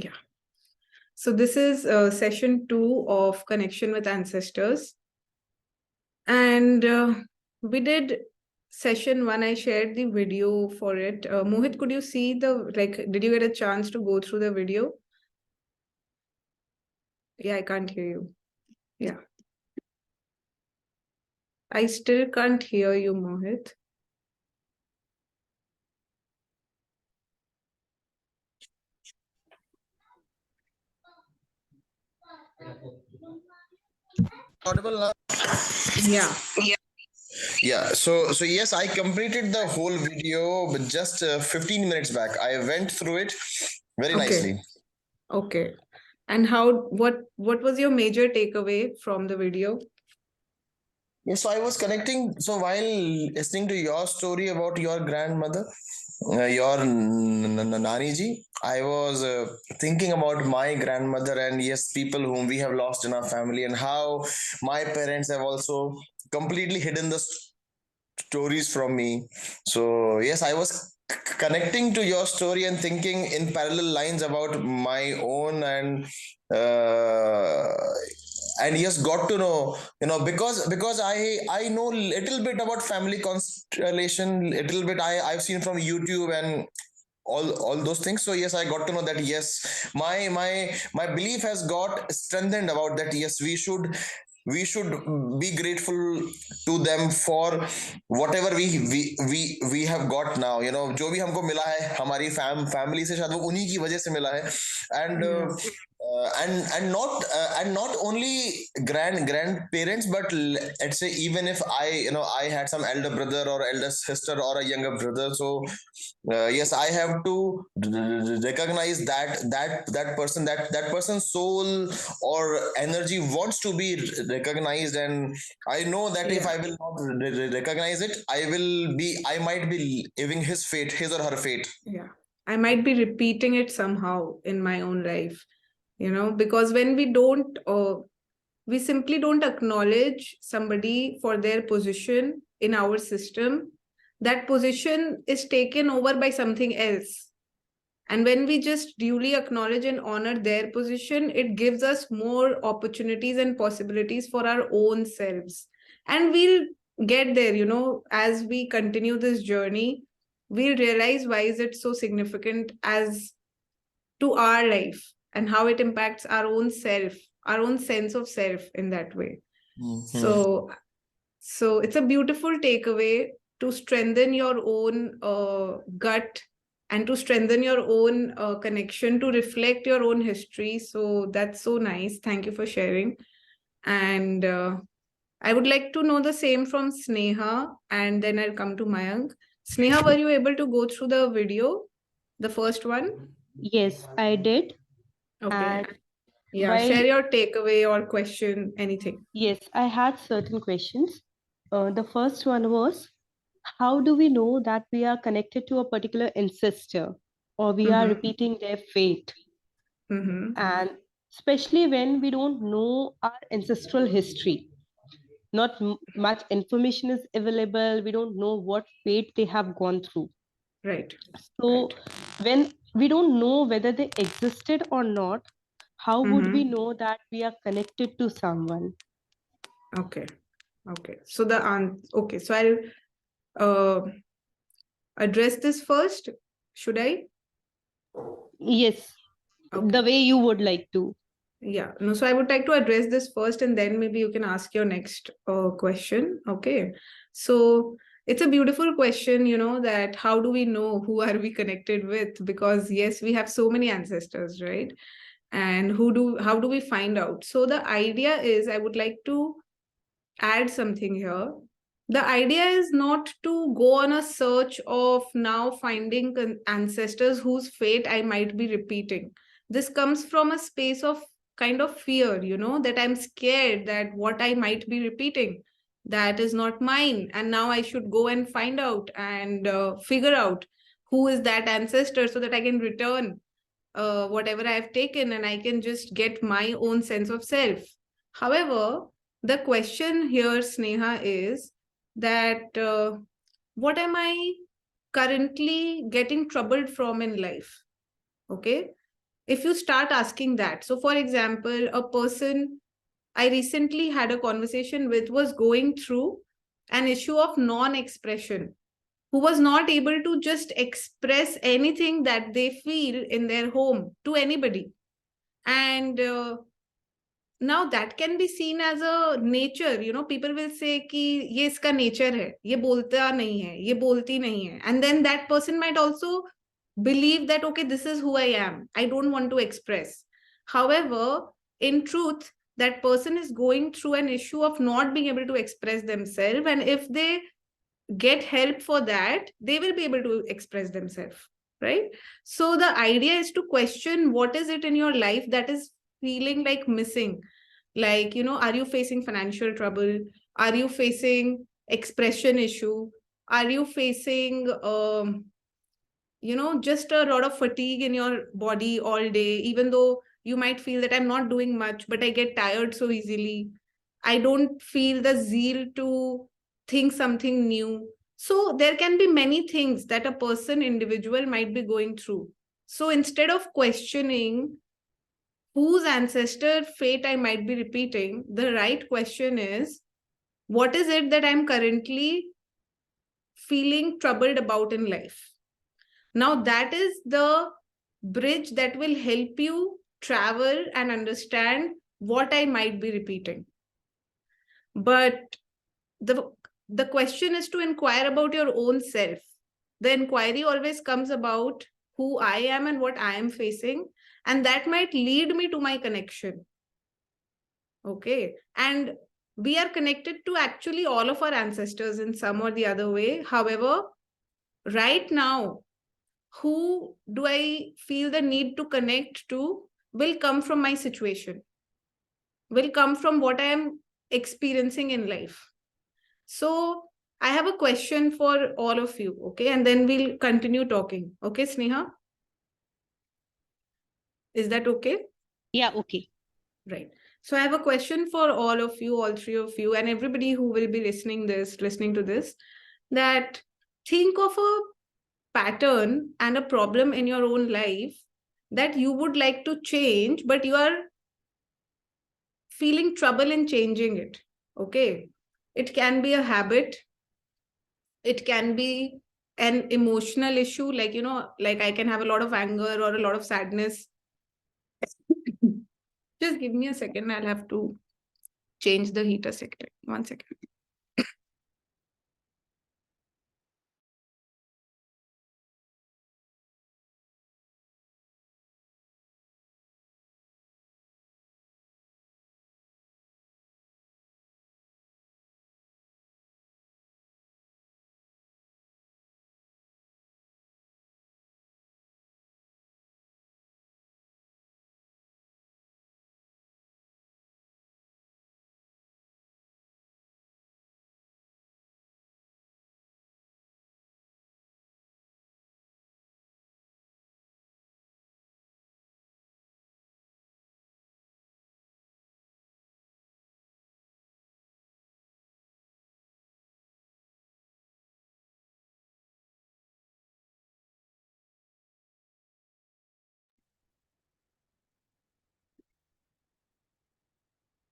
Yeah. So this is session 2 of Connection with Ancestors. And we did session 1. I shared the video for it. Mohit, could you see did you get a chance to go through the video? Yeah, I can't hear you. Yeah. I still can't hear you, Mohit. Audible now? Yeah. Yeah. So yes, I completed the whole video, but just 15 minutes back. I went through it very nicely. Okay. And what was your major takeaway from the video? Yeah, so I was connecting. So while listening to your story about your grandmother, your nani ji, I was thinking about my grandmother and yes, people whom we have lost in our family, and how my parents have also completely hidden the stories from me. So yes, I was connecting to your story and thinking in parallel lines about my own, uh, and yes, got to know, because I know little bit about family constellation, little bit I've seen from YouTube and all those things. So yes, I got to know that yes, my belief has got strengthened about that. Yes, we should be grateful to them for whatever we have got now, जो भी हमको मिला है हमारी family से, शायद वो उन्हीं की वजह से मिला है. And and not only grandparents, but let's say even if I had some elder brother or elder sister or a younger brother. So yes, I have to recognize that person, that person's soul or energy wants to be recognized. And I know that if I will not recognize it, I might be living his fate, his or her fate. Yeah. I might be repeating it somehow in my own life, because when we simply don't acknowledge somebody for their position in our system, that position is taken over by something else. And when we just duly acknowledge and honor their position, it gives us more opportunities and possibilities for our own selves. And we'll get there, as we continue this journey, we'll realize why is it so significant as to our life and how it impacts our own self, our own sense of self in that way. Mm-hmm. So it's a beautiful takeaway to strengthen your own gut and to strengthen your own connection, to reflect your own history. So that's so nice. Thank you for sharing. And I would like to know the same from Sneha, and then I'll come to Mayank. Sneha, were you able to go through the video, the first one? Yes, I did. Okay. And Yeah, while share your takeaway or question, anything. yes, I had certain questions. The first one was, how do we know that we are connected to a particular ancestor or we are repeating their fate? And especially when we don't know our ancestral history, not much information is available. We don't know what fate they have gone through. Right. So when we don't know whether they existed or not, how would we know that we are connected to someone? Okay. So so I'll address this first. Should I? Yes, the way you would like to. Yeah. No, so I would like to address this first, and then maybe you can ask your next question. Okay. So it's a beautiful question, that how do we know who are we connected with? Because yes, we have so many ancestors, right? And how do we find out? So the idea is, I would like to add something here. The idea is not to go on a search of now finding ancestors whose fate I might be repeating. This comes from a space of kind of fear, that I'm scared that what I might be repeating, that is not mine. And now I should go and find out and figure out who is that ancestor so that I can return whatever I've taken and I can just get my own sense of self. However, the question here, Sneha, is that what am I currently getting troubled from in life? Okay. if you start asking that. So for example, a person I recently had a conversation with was going through an issue of non-expression, who was not able to just express anything that they feel in their home to anybody. And now that can be seen as a nature. People will say कि ये इसका nature है, ये बोलता नहीं है, ये बोलती नहीं है. And then that person might also believe that, okay, this is who I am. I don't want to express. However, in truth, that person is going through an issue of not being able to express themselves. And if they get help for that, they will be able to express themselves, right? So the idea is to question what is it in your life that is feeling like missing. Like, are you facing financial trouble? Are you facing expression issue? Are you facing just a lot of fatigue in your body all day, even though you might feel that I'm not doing much, but I get tired so easily. I don't feel the zeal to think something new. So there can be many things that a person, individual, might be going through. So instead of questioning whose ancestor fate I might be repeating, the right question is, what is it that I'm currently feeling troubled about in life? Now, that is the bridge that will help you travel and understand what I might be repeating. But the question is to inquire about your own self. The inquiry always comes about who I am and what I am facing, and that might lead me to my connection. Okay. And we are connected to actually all of our ancestors in some or the other way. However, right now, who do I feel the need to connect to will come from my situation, will come from what I am experiencing in life. So I have a question for all of you, okay? And then we'll continue talking. Okay, Sneha? Is that okay? Yeah, okay. Right. So I have a question for all of you, all three of you, and everybody who will be listening to this, that think of a pattern and a problem in your own life that you would like to change, but you are feeling trouble in changing it. Okay. It can be a habit. It can be an emotional issue, like, like I can have a lot of anger or a lot of sadness. Just give me a second. I'll have to change the heater sector. 1 second.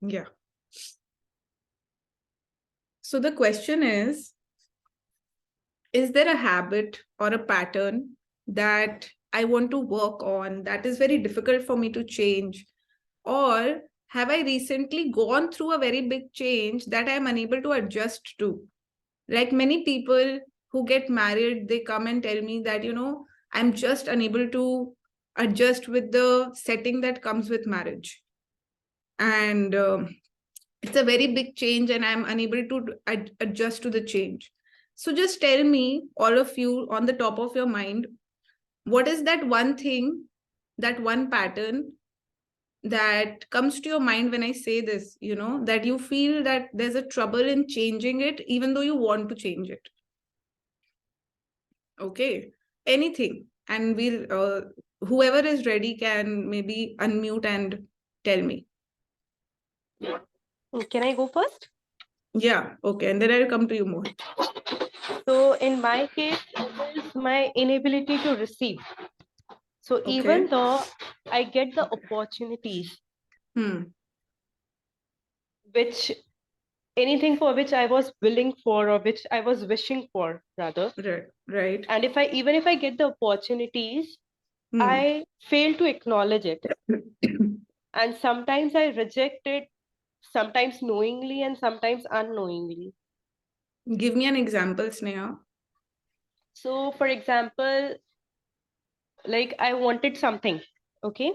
Yeah. So the question is there a habit or a pattern that I want to work on that is very difficult for me to change? Or have I recently gone through a very big change that I am unable to adjust to? Like many people who get married, they come and tell me that, I'm just unable to adjust with the setting that comes with marriage. And it's a very big change and I'm unable to adjust to the change. So just tell me, all of you, on the top of your mind, what is that one thing, that one pattern that comes to your mind when I say this, that you feel that there's a trouble in changing it, even though you want to change it? Okay, anything. And whoever is ready can maybe unmute and tell me. Can I go first? Yeah, okay. And then I'll come to you more. So in my case, it is my inability to receive. So Okay. even though I get the opportunities, which anything for which I was willing for, or which I was wishing for, rather. Right. And even if I get the opportunities, I fail to acknowledge it. And sometimes I reject it, sometimes knowingly and sometimes unknowingly. Give me an example, Sneha. So, for example, like I wanted something, okay?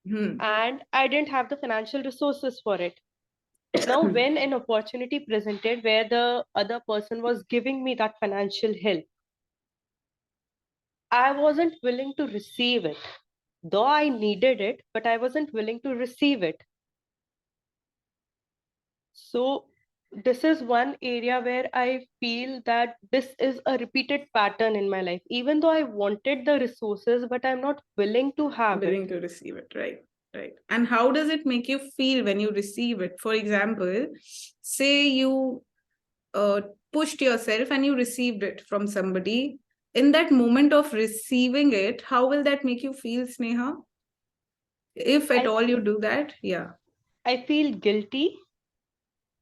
And I didn't have the financial resources for it. Now, when an opportunity presented where the other person was giving me that financial help, I wasn't willing to receive it. Though I needed it, but I wasn't willing to receive it. So this is one area where I feel that this is a repeated pattern in my life. Even though I wanted the resources, but I'm not willing to have it. Willing to receive it, right. And how does it make you feel when you receive it? For example, say you pushed yourself and you received it from somebody. In that moment of receiving it, how will that make you feel, Sneha? If at all you do that, yeah. I feel guilty.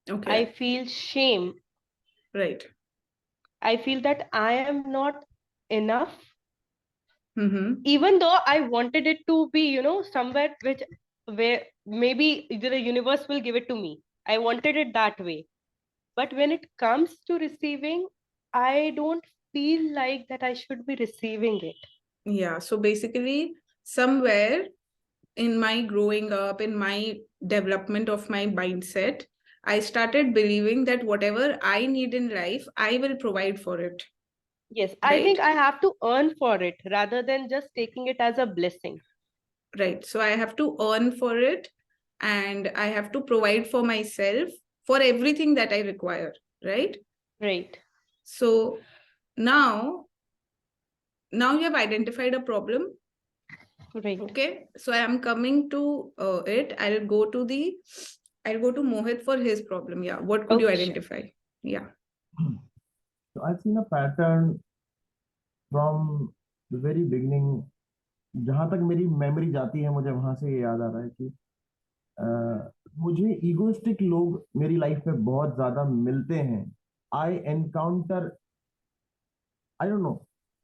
Okay. I feel shame. Right. I feel that I am not enough. Even though I wanted it to be, somewhere where maybe the universe will give it to me. I wanted it that way. But when it comes to receiving, I don't feel like that I should be receiving it. Yeah. So basically, somewhere in my growing up, in my development of my mindset, I started believing that whatever I need in life, I will provide for it. Yes, I think I have to earn for it rather than just taking it as a blessing. Right. So I have to earn for it, and I have to provide for myself for everything that I require. Right. Right. So now you have identified a problem. Right. Okay. So I am coming to it. I'll go to Mohit for his problem. Yeah. What could you identify? Yeah. So I've seen a pattern from the very beginning. जहाँ तक मेरी memory जाती है मुझे वहां से ये याद आ रहा है कि मुझे ईगोइस्टिक लोग मेरी लाइफ में बहुत ज्यादा मिलते हैं. आई एनकाउंटर, आई डोंट नो,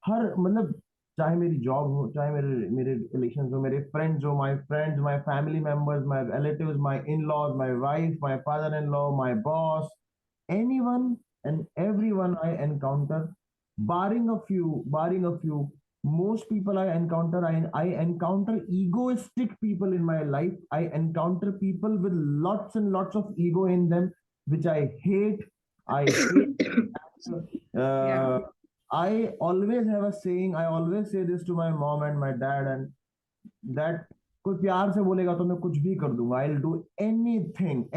हर मतलब चाहे मेरी जॉब हो, चाहे मेरे मेरे रिलेशंस हो, मेरे फ्रेंड्स हो, my friends, my family members, my relatives, my in-laws, my wife, my father in law, my boss, anyone and everyone I encounter, barring a few, most people I encounter, I encounter egoistic people in my life. I encounter people with lots and lots of ego in them, which I hate. I hate. Yeah. I always have a saying. I always say this to my mom and my dad, and that कोई प्यार से बोलेगा तो मैं कुछ भी कर दूंगा. I'll do anything.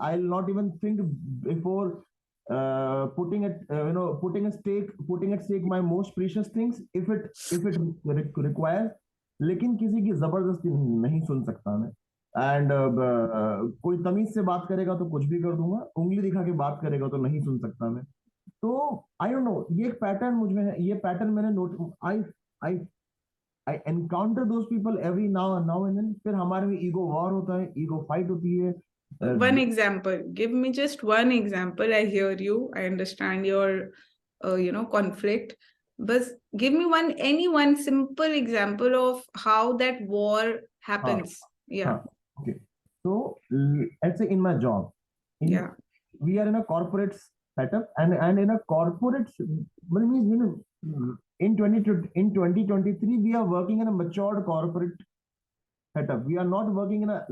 I'll not even think before putting at stake my most precious things if it requires. लेकिन किसी की जबरदस्ती नहीं सुन सकता मैं. एंड कोई तमीज से बात करेगा तो कुछ भी कर दूंगा, उंगली दिखा के बात करेगा तो नहीं सुन सकता मैं. तो आई डोंट नो, ये एक पैटर्न मुझ में है. ये पैटर्न मैंने note I I encounter those people every now and then. फिर हमारे में ईगो वॉर होता है, ईगो फाइट होती है. One example. Give me just one example. I hear you. I understand your, conflict. But give me any one simple example of how that war happens. Yeah. Okay. So let's say in my job, Yeah. we are in a corporate setup, and in a corporate, means in 2023 we are working in a matured corporate setup. We are not working in a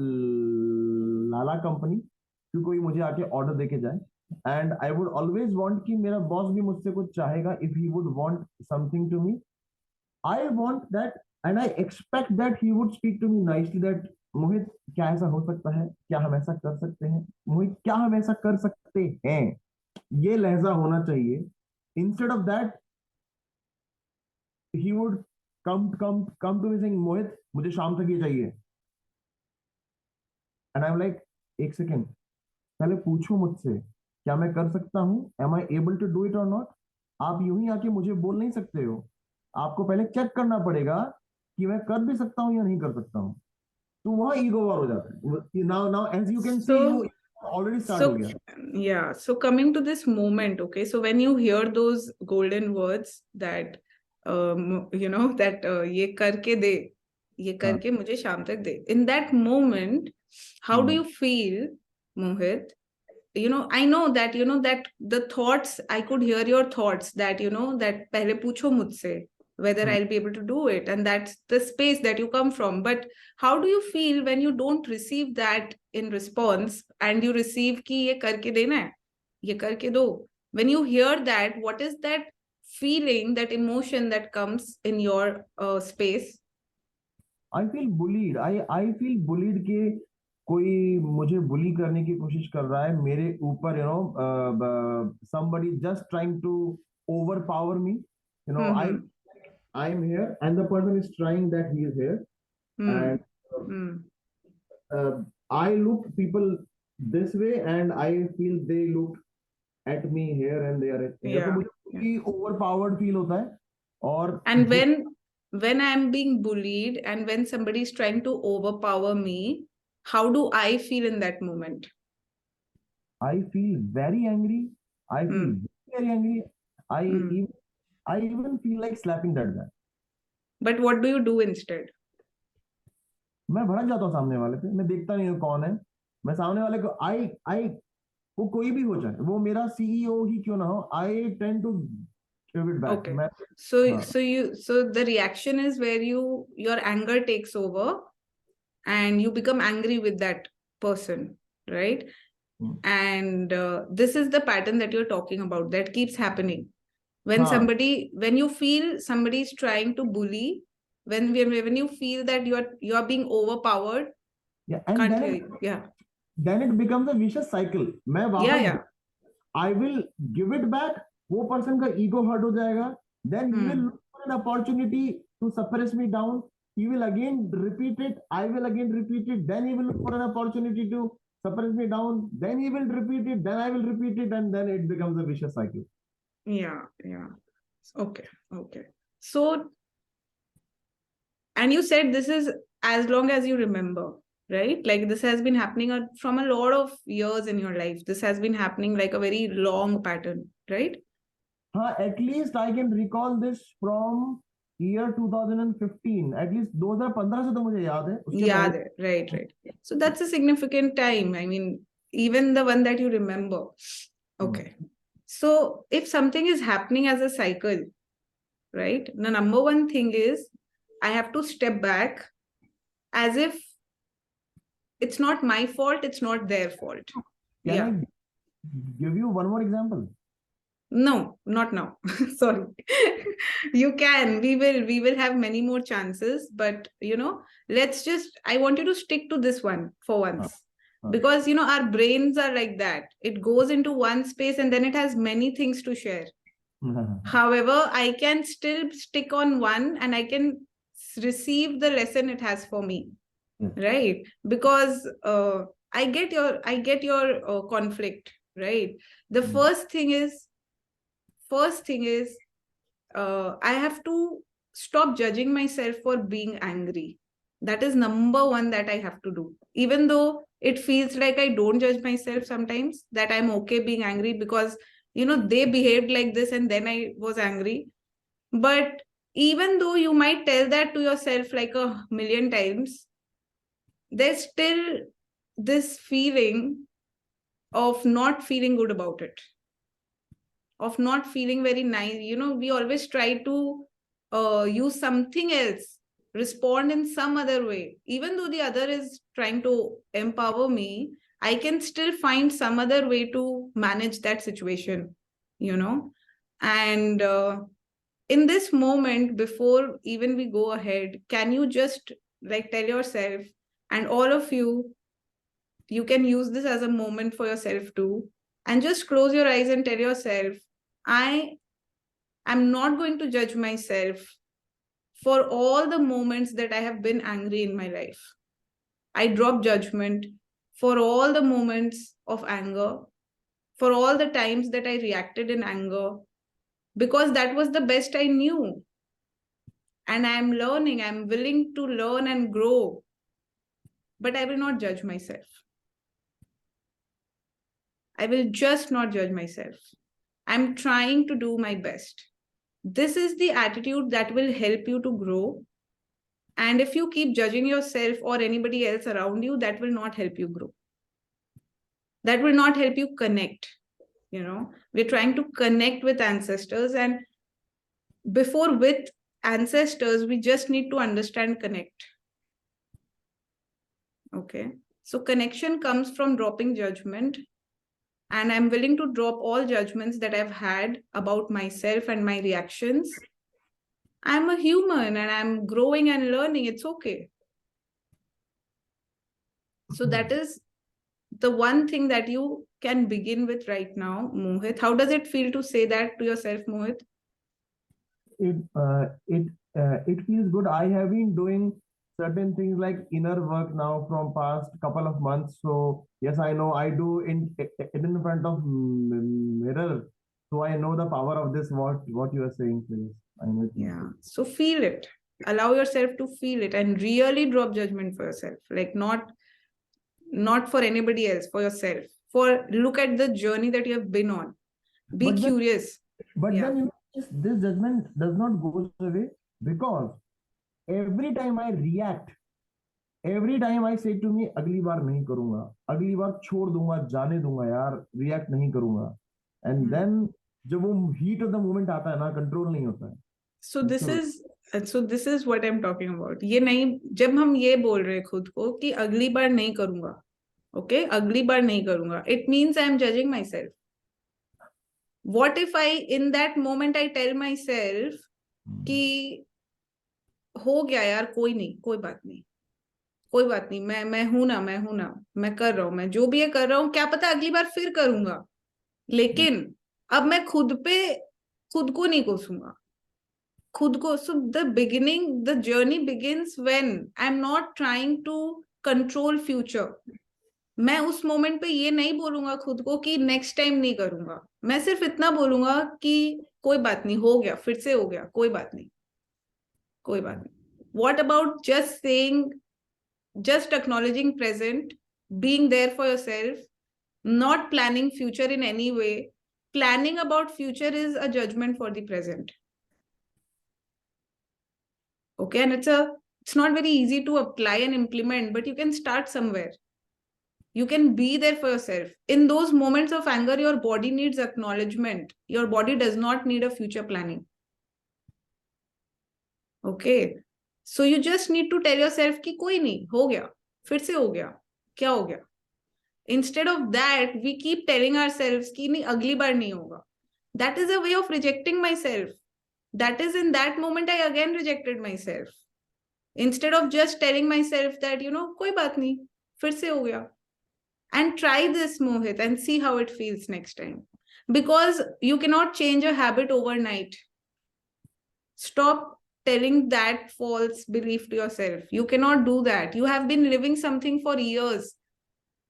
लाला company कि कोई मुझे आके order देके जाए. And I would always want कि मेरा boss भी मुझसे कुछ चाहेगा. If he would want something to me, I want that, and I expect that he would speak to me nicely, that Mohit क्या ऐसा हो सकता है, क्या हम ऐसा कर सकते हैं, मोहित क्या हम ऐसा कर सकते हैं, ये लहजा होना चाहिए. Instead of that he would come to me saying, Mohit मुझे शाम तक ये चाहिए. एंड आई एम लाइक, एक सेकेंड, पहले पूछो मुझसे क्या मैं कर सकता हूं, am I able to do it or not. आप यूं ही आके मुझे बोल नहीं सकते हो. आपको पहले चेक करना पड़ेगा कि मैं कर भी सकता हूँ या नहीं कर सकता हूँ, तो वहाँ ईगो वार हो जाता है. Now as you can see, you already start हो So, गया. yeah, so coming to this moment, okay, so when you hear those golden words that that ये करके दे, ये करके मुझे शाम तक दे, in that moment, how do you feel, Mohit? I know that that the thoughts, I could hear your thoughts that that पहले पूछो मुझसे whether I'll be able to do it, and that's the space that you come from. But how do you feel when you don't receive that in response and you receive कि ये करके देना है, ये करके दो? When you hear that, what is that feeling, that emotion that comes in your space? I feel bullied. I feel bullied कि कोई मुझे बुली करने की कोशिश कर रहा है मेरे ऊपर, somebody just trying to overpower me. I'm here and the person is trying that he is here, and I look people this way and I feel they look at me here and they are here. तो Yeah. मुझे overpowered feel होता है. और And when I'm being bullied and when somebody is trying to overpower me, how do I feel in that moment? I feel very angry. I feel very angry. I even feel like slapping that guy. But what do you do instead? मैं भड़क जाता हूँ सामने वाले पे, मैं देखता नहीं हूँ कौन है, मैं सामने वाले को आई वो कोई भी हो जाए, वो मेरा सीईओ ही क्यों ना हो, I tend to give it back. Okay. So the reaction is where your anger takes over and you become angry with that person, right? And this is the pattern that you're talking about that keeps happening. When you feel somebody is trying to bully, when you feel that you are being overpowered, then it becomes a vicious cycle. मैं वापस I will give it back. वो person का ego hurt हो जाएगा. Then he will look for an opportunity to suppress me down. He will again repeat it. I will again repeat it. Then he will look for an opportunity to suppress me down. Then he will repeat it. Then I will repeat it, and then it becomes a vicious cycle. Yeah. Okay. So, and you said this is as long as you remember, right? Like this has been happening from a lot of years in your life. This has been happening like a very long pattern, right? At least I can recall this from year 2015. At least 2015 से तो मुझे याद है. याद है, right. So that's a significant time. I mean, even the one that you remember. Okay. So if something is happening as a cycle, right? The number one thing is I have to step back as if it's not my fault, it's not their fault. Can I give you one more example? No, not now. Sorry. You can. We will have many more chances, but I want you to stick to this one for once. Because our brains are like that. It goes into one space and then it has many things to share. However, I can still stick on one and I can receive the lesson it has for me. Right? Because I get your conflict, right? The first thing is I have to stop judging myself for being angry. That is number one that I have to do. Even though it feels like I don't judge myself sometimes, that I'm okay being angry because, they behaved like this and then I was angry. But even though you might tell that to yourself like 1,000,000 times, there's still this feeling of not feeling good about it, of not feeling very nice. We always try to use something else, respond in some other way. Even though the other is trying to empower me, I can still find some other way to manage that situation, And in this moment, before even we go ahead, can you just tell yourself, and all of you can use this as a moment for yourself too, and just close your eyes and tell yourself, I am not going to judge myself for all the moments that I have been angry in my life. I drop judgment for all the moments of anger, for all the times that I reacted in anger, because that was the best I knew. and I'm learning, I'm willing to learn and grow, but I will not judge myself. I will just not judge myself. I'm trying to do my best. This is the attitude that will help you to grow. And if you keep judging yourself or anybody else around you, that will not help you grow. That will not help you connect. We're trying to connect with ancestors, and before with ancestors, we just need to understand connect. Okay. So connection comes from dropping judgment. And I'm willing to drop all judgments that I've had about myself and my reactions. I'm a human and I'm growing and learning. It's okay. So that is the one thing that you can begin with right now, Mohit. How does it feel to say that to yourself, Mohit? It feels good. I have been doing certain things like inner work now from past couple of months. So yes, I know I do in front of mirror. So I know the power of this. What you are saying, please. Yeah. So feel it. Allow yourself to feel it and really drop judgment for yourself. Like not for anybody else, for yourself. For look at the journey that you have been on. Be curious. But then this judgment does not go away, because every time I react, every time I say to me, अगली बार नहीं करूँगा, अगली बार छोड़ दूँगा, जाने दूँगा यार, react नहीं करूँगा, and then जब वो heat of the moment आता है ना, control नहीं होता है. So this is what I'm talking about. ये नहीं, जब हम ये बोल रहे हैं खुद को कि अगली बार नहीं करूँगा, okay, अगली बार नहीं करूँगा, it means I'm judging myself. What if in that moment I tell myself कि हो गया यार, कोई नहीं, कोई बात नहीं, कोई बात नहीं, मैं हूं ना, मैं कर रहा हूं, मैं जो भी ये कर रहा हूं, क्या पता अगली बार फिर करूंगा, लेकिन अब मैं खुद को नहीं कोसूंगा, खुद को. So the journey begins when I'm not trying to control future. मैं उस मोमेंट पे ये नहीं बोलूंगा खुद को कि नेक्स्ट टाइम नहीं करूंगा. मैं सिर्फ इतना बोलूंगा कि कोई बात नहीं, हो गया, फिर से हो गया, कोई बात नहीं, कोई बात नहीं. What about just saying, just acknowledging present, being there for yourself, not planning future in any way. Planning about future is a judgment for the present. Okay, and it's not very easy to apply and implement, but you can start somewhere. You can be there for yourself. In those moments of anger, your body needs acknowledgement. Your body does not need a future planning. Okay. So you just need to tell yourself कि कोई नहीं, हो गया, फिर से हो गया, क्या हो गया. Instead of that, we keep telling ourselves कि नहीं, अगली बार नहीं होगा. That is a way of rejecting myself. That is, in that moment, I again rejected myself. Instead of just telling myself that, कोई बात नहीं, फिर से हो गया. And try this, Mohit, and see how it feels next time. Because you cannot change a habit overnight. Stop telling that false belief to yourself. You cannot do that. You have been living something for years.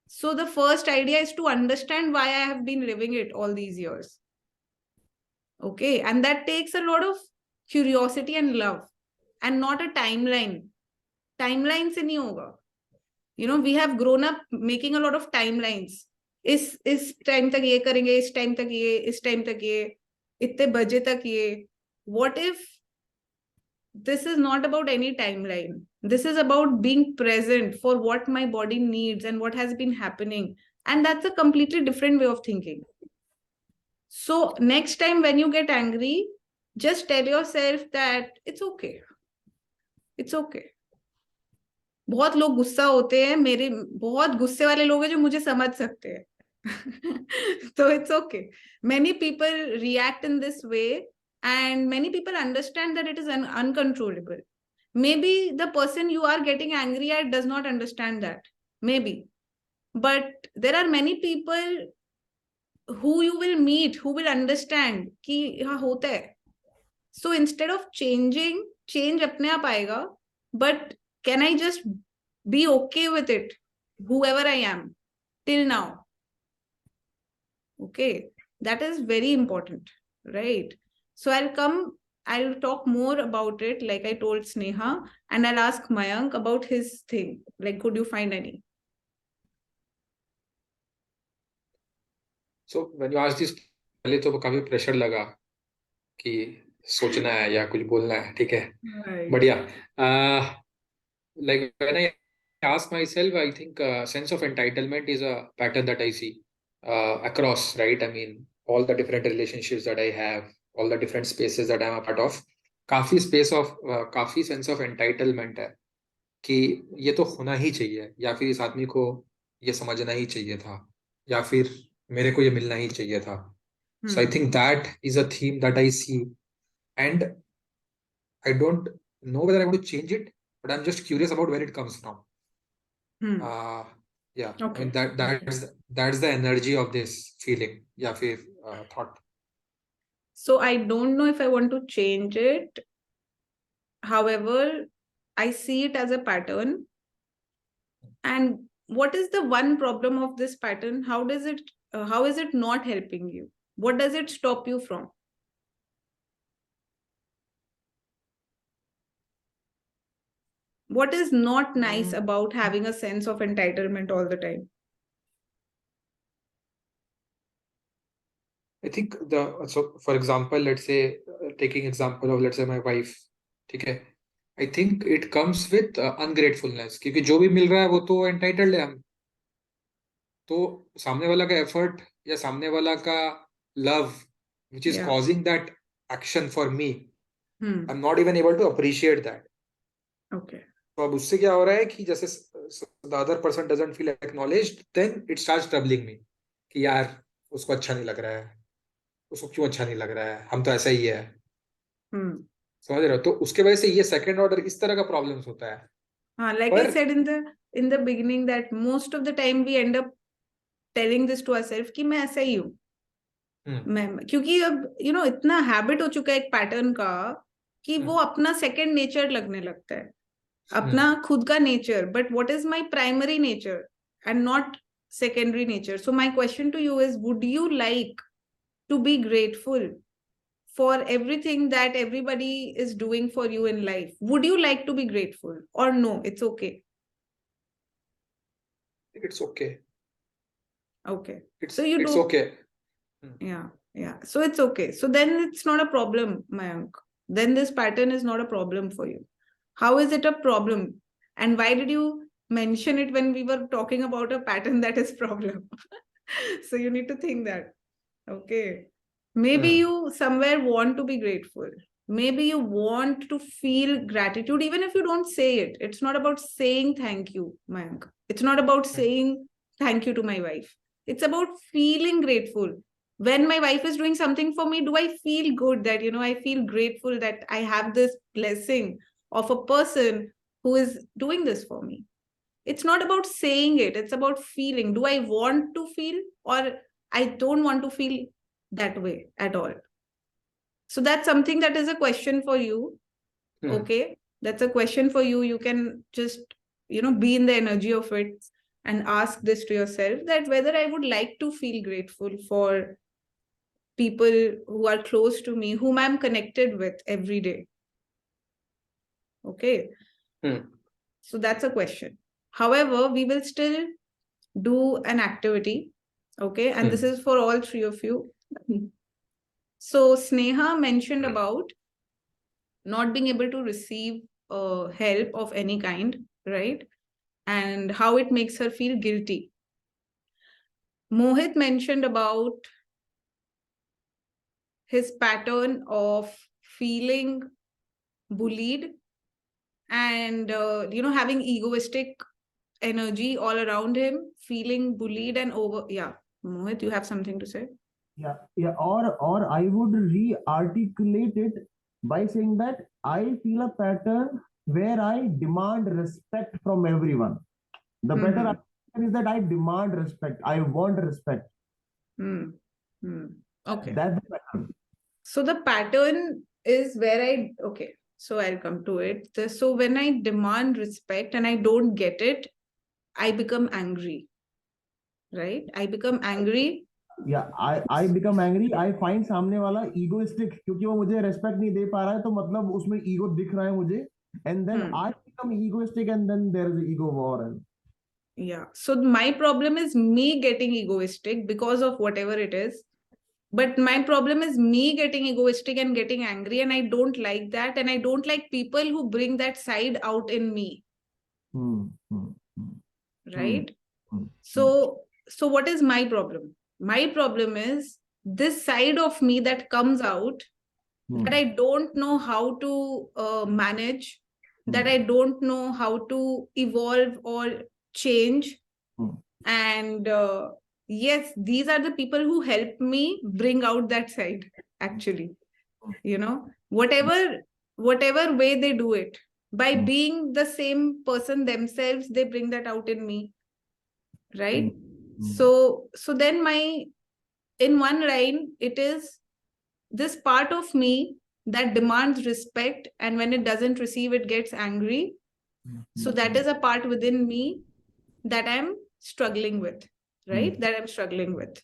So the first idea is to understand why I have been living it all these years. Okay. And that takes a lot of curiosity and love, and not a timeline. Timeline se nahi hoga. We have grown up making a lot of timelines. इस time तक ये करेंगे, इस time तक ये, इस time तक ये, इतने बजे तक ये. What if this is not about any timeline? This is about being present for what my body needs and what has been happening. And that's a completely different way of thinking. So next time when you get angry, just tell yourself that it's okay. It's okay. बहुत लोग गुस्सा होते हैं, मेरे बहुत गुस्से वाले लोग हैं जो मुझे समझ सकते हैं. So it's okay. Many people react in this way, and many people understand that it is uncontrollable. Maybe the person you are getting angry at does not understand that. Maybe. But there are many people who you will meet who will understand कि हाँ होता है. So instead of changing, change अपने आप आएगा. But can I just be okay with it, whoever I am, till now? Okay, that is very important, right? So I'll come I'll talk more about it, like I told Sneha, and I'll ask Mayank about his thing. Like, could you find any? So when you asked this, पहले तो काफी pressure लगा कि सोचना है या कुछ बोलना है, ठीक है, Right. बढ़िया. Like when I ask myself, I think sense of entitlement is a pattern that I see across, right? I mean, all the different relationships that I have, all the different spaces that I'm a part of, काफी space of काफी sense of entitlement है कि ये तो होना ही चाहिए, या फिर इस आदमी को ये समझना ही चाहिए था, या फिर मेरे को ये मिलना ही चाहिए था. So I think that is a theme that I see, and I don't know whether I want to change it, but I'm just curious about where it comes from. Yeah, Okay. I mean that's the energy of this feeling, या फिर thought. So I don't know if I want to change it. However, I see it as a pattern. And what is the one problem of this pattern? How is it not helping you? What does it stop you from? What is not nice about having a sense of entitlement all the time? I think so for example, let's say taking example of let's say my wife, ठीक है, I think it comes with ungratefulness, क्योंकि जो भी मिल रहा है वो तो entitled है हम, तो सामने वाला का effort या सामने वाला का love which is causing that action for me, I'm not even able to appreciate that. Okay. तो अब उससे क्या हो रहा है कि जैसे the other person doesn't feel acknowledged, then it starts troubling me कि यार उसको अच्छा नहीं लग रहा है, उसको क्यों अच्छा नहीं लग रहा है, हम तो ऐसा ही है. समझ रहे हो? तो उसके वजह से ये सेकंड ऑर्डर इस तरह का प्रॉब्लम्स होता है. Like I said in the beginning that most of the time we end up telling this to ourselves कि मैं ऐसा ही हूँ. क्योंकि अब इतना हैबिट हो चुका है एक पैटर्न का कि वो अपना सेकंड नेचर लगने लगता है, अपना खुद का nature. But what is my primary nature and not secondary nature? So my question to you is, would you like to be grateful for everything that everybody is doing for you in life? Would you like to be grateful, or no, it's okay? It's okay. Okay. It's okay. Yeah. So it's okay. So then it's not a problem, Mayank. Then this pattern is not a problem for you. How is it a problem? And why did you mention it when we were talking about a pattern that is problem? So you need to think that. Okay. Maybe you somewhere want to be grateful. Maybe you want to feel gratitude, even if you don't say it. It's not about saying thank you, Mayank. It's not about saying thank you to my wife. It's about feeling grateful. When my wife is doing something for me, do I feel good that, I feel grateful that I have this blessing of a person who is doing this for me? It's not about saying it. It's about feeling. Do I want to feel, or I don't want to feel that way at all? So that's something that is a question for you. Okay. That's a question for you. You can just, be in the energy of it and ask this to yourself, that whether I would like to feel grateful for people who are close to me, whom I'm connected with every day. Okay. So that's a question. However, we will still do an activity. Okay. And this is for all three of you. So Sneha mentioned about not being able to receive help of any kind, right? And how it makes her feel guilty. Mohit mentioned about his pattern of feeling bullied and, having egoistic energy all around him, feeling bullied and over. Yeah. Mohit, you have something to say? Yeah. Or I would re-articulate it by saying that I feel a pattern where I demand respect from everyone. The better is that I demand respect. I want respect. Okay. That's the pattern. So the pattern is where okay, so I'll come to it. So when I demand respect and I don't get it, I become angry, right? I become angry. I become angry, I find सामने वाला egoistic, क्योंकि वो मुझे respect नहीं दे पा रहा है, तो मतलब उसमें ego दिख रहा है मुझे, and then I become egoistic, and then there is ego war. And yeah, so my problem is me getting egoistic because of whatever it is. But my problem is me getting egoistic and getting angry, and I don't like that, and I don't like people who bring that side out in me. Right? So what is my problem? My problem is this side of me that comes out that I don't know how to manage, that I don't know how to evolve or change. And yes, these are the people who help me bring out that side, actually. You know, whatever way they do it, by being the same person themselves, they bring that out in me. Right? So then in one line, it is this part of me that demands respect, and when it doesn't receive, it gets angry. So that is a part within me that I'm struggling with, right? That I'm struggling with.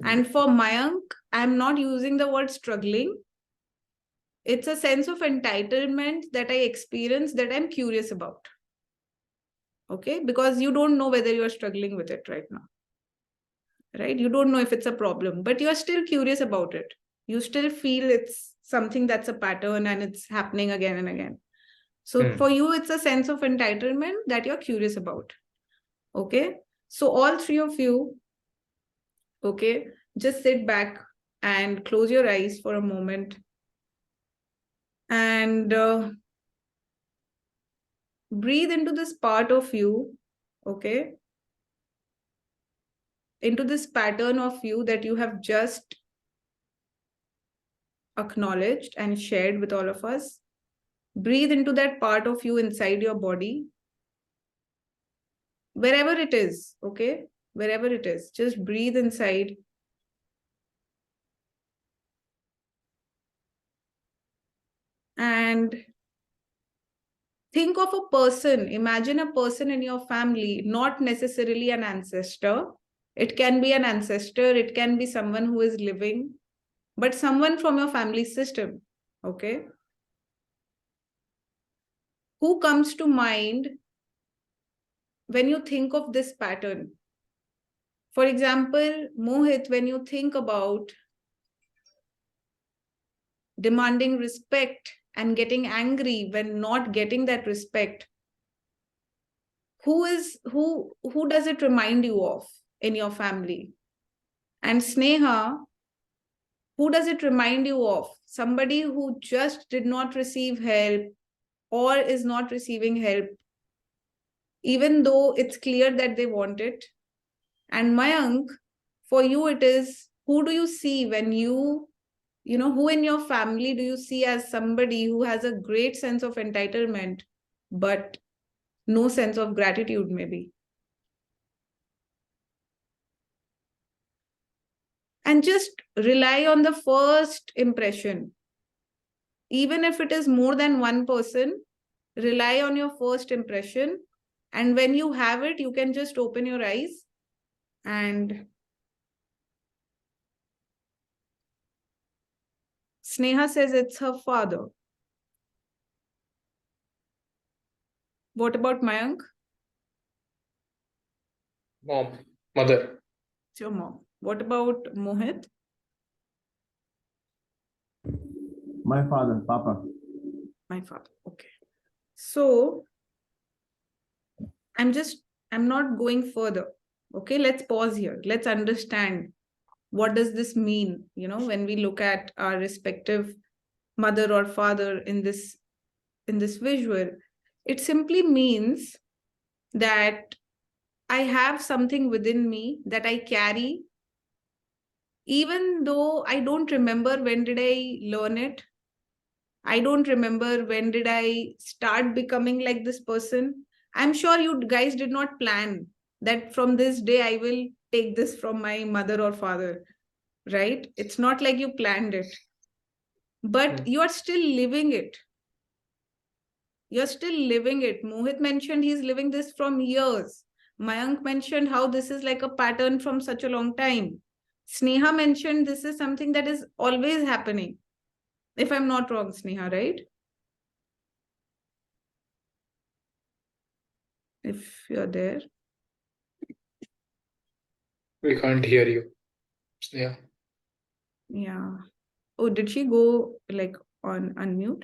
And for Mayank, I'm not using the word struggling. It's a sense of entitlement that I experience that I'm curious about. Okay? Because you don't know whether you're struggling with it right now. Right? You don't know if it's a problem, but you're still curious about it. You still feel it's something that's a pattern and it's happening again and again. So for you, it's a sense of entitlement that you're curious about. Okay? So all three of you, okay, just sit back and close your eyes for a moment. And breathe into this part of you, okay? Into this pattern of you that you have just acknowledged and shared with all of us. Breathe into that part of you inside your body. Wherever it is, okay? Wherever it is, just breathe inside. And think of a person. Imagine a person in your family, not necessarily an ancestor. It can be an ancestor, it can be someone who is living, but someone from your family system, okay? Who comes to mind when you think of this pattern? For example, Mohit, when you think about demanding respect and getting angry when not getting that respect, who does it remind you of in your family? And Sneha, who does it remind you of? Somebody who just did not receive help or is not receiving help, even though it's clear that they want it. And Mayank, for you, it is, who do you see when you know, who in your family do you see as somebody who has a great sense of entitlement, but no sense of gratitude, maybe? And just rely on the first impression. Even if it is more than one person, rely on your first impression. And when you have it, you can just open your eyes and Sneha says it's her father. What about Mayank? Mom, mother. It's your mom. What about Mohit? my father, Papa. My father. Okay. So I'm not going further. Okay, let's pause here. Let's understand what does this mean, you know, when we look at our respective mother or father in this visual. It simply means that I have something within me that I carry, even though I don't remember when did I learn it. I don't remember when did I start becoming like this person. I'm sure you guys did not plan that from this day I will take this from my mother or father, right? It's not like you planned it, but you are still living it. You're still living it. Mohit mentioned he's living this from years. Mayank mentioned how this is like a pattern from such a long time. Sneha mentioned this is something that is always happening. If I'm not wrong, Sneha, right? If you're there. We can't hear you. Yeah. Yeah. Oh, did she go like on unmute?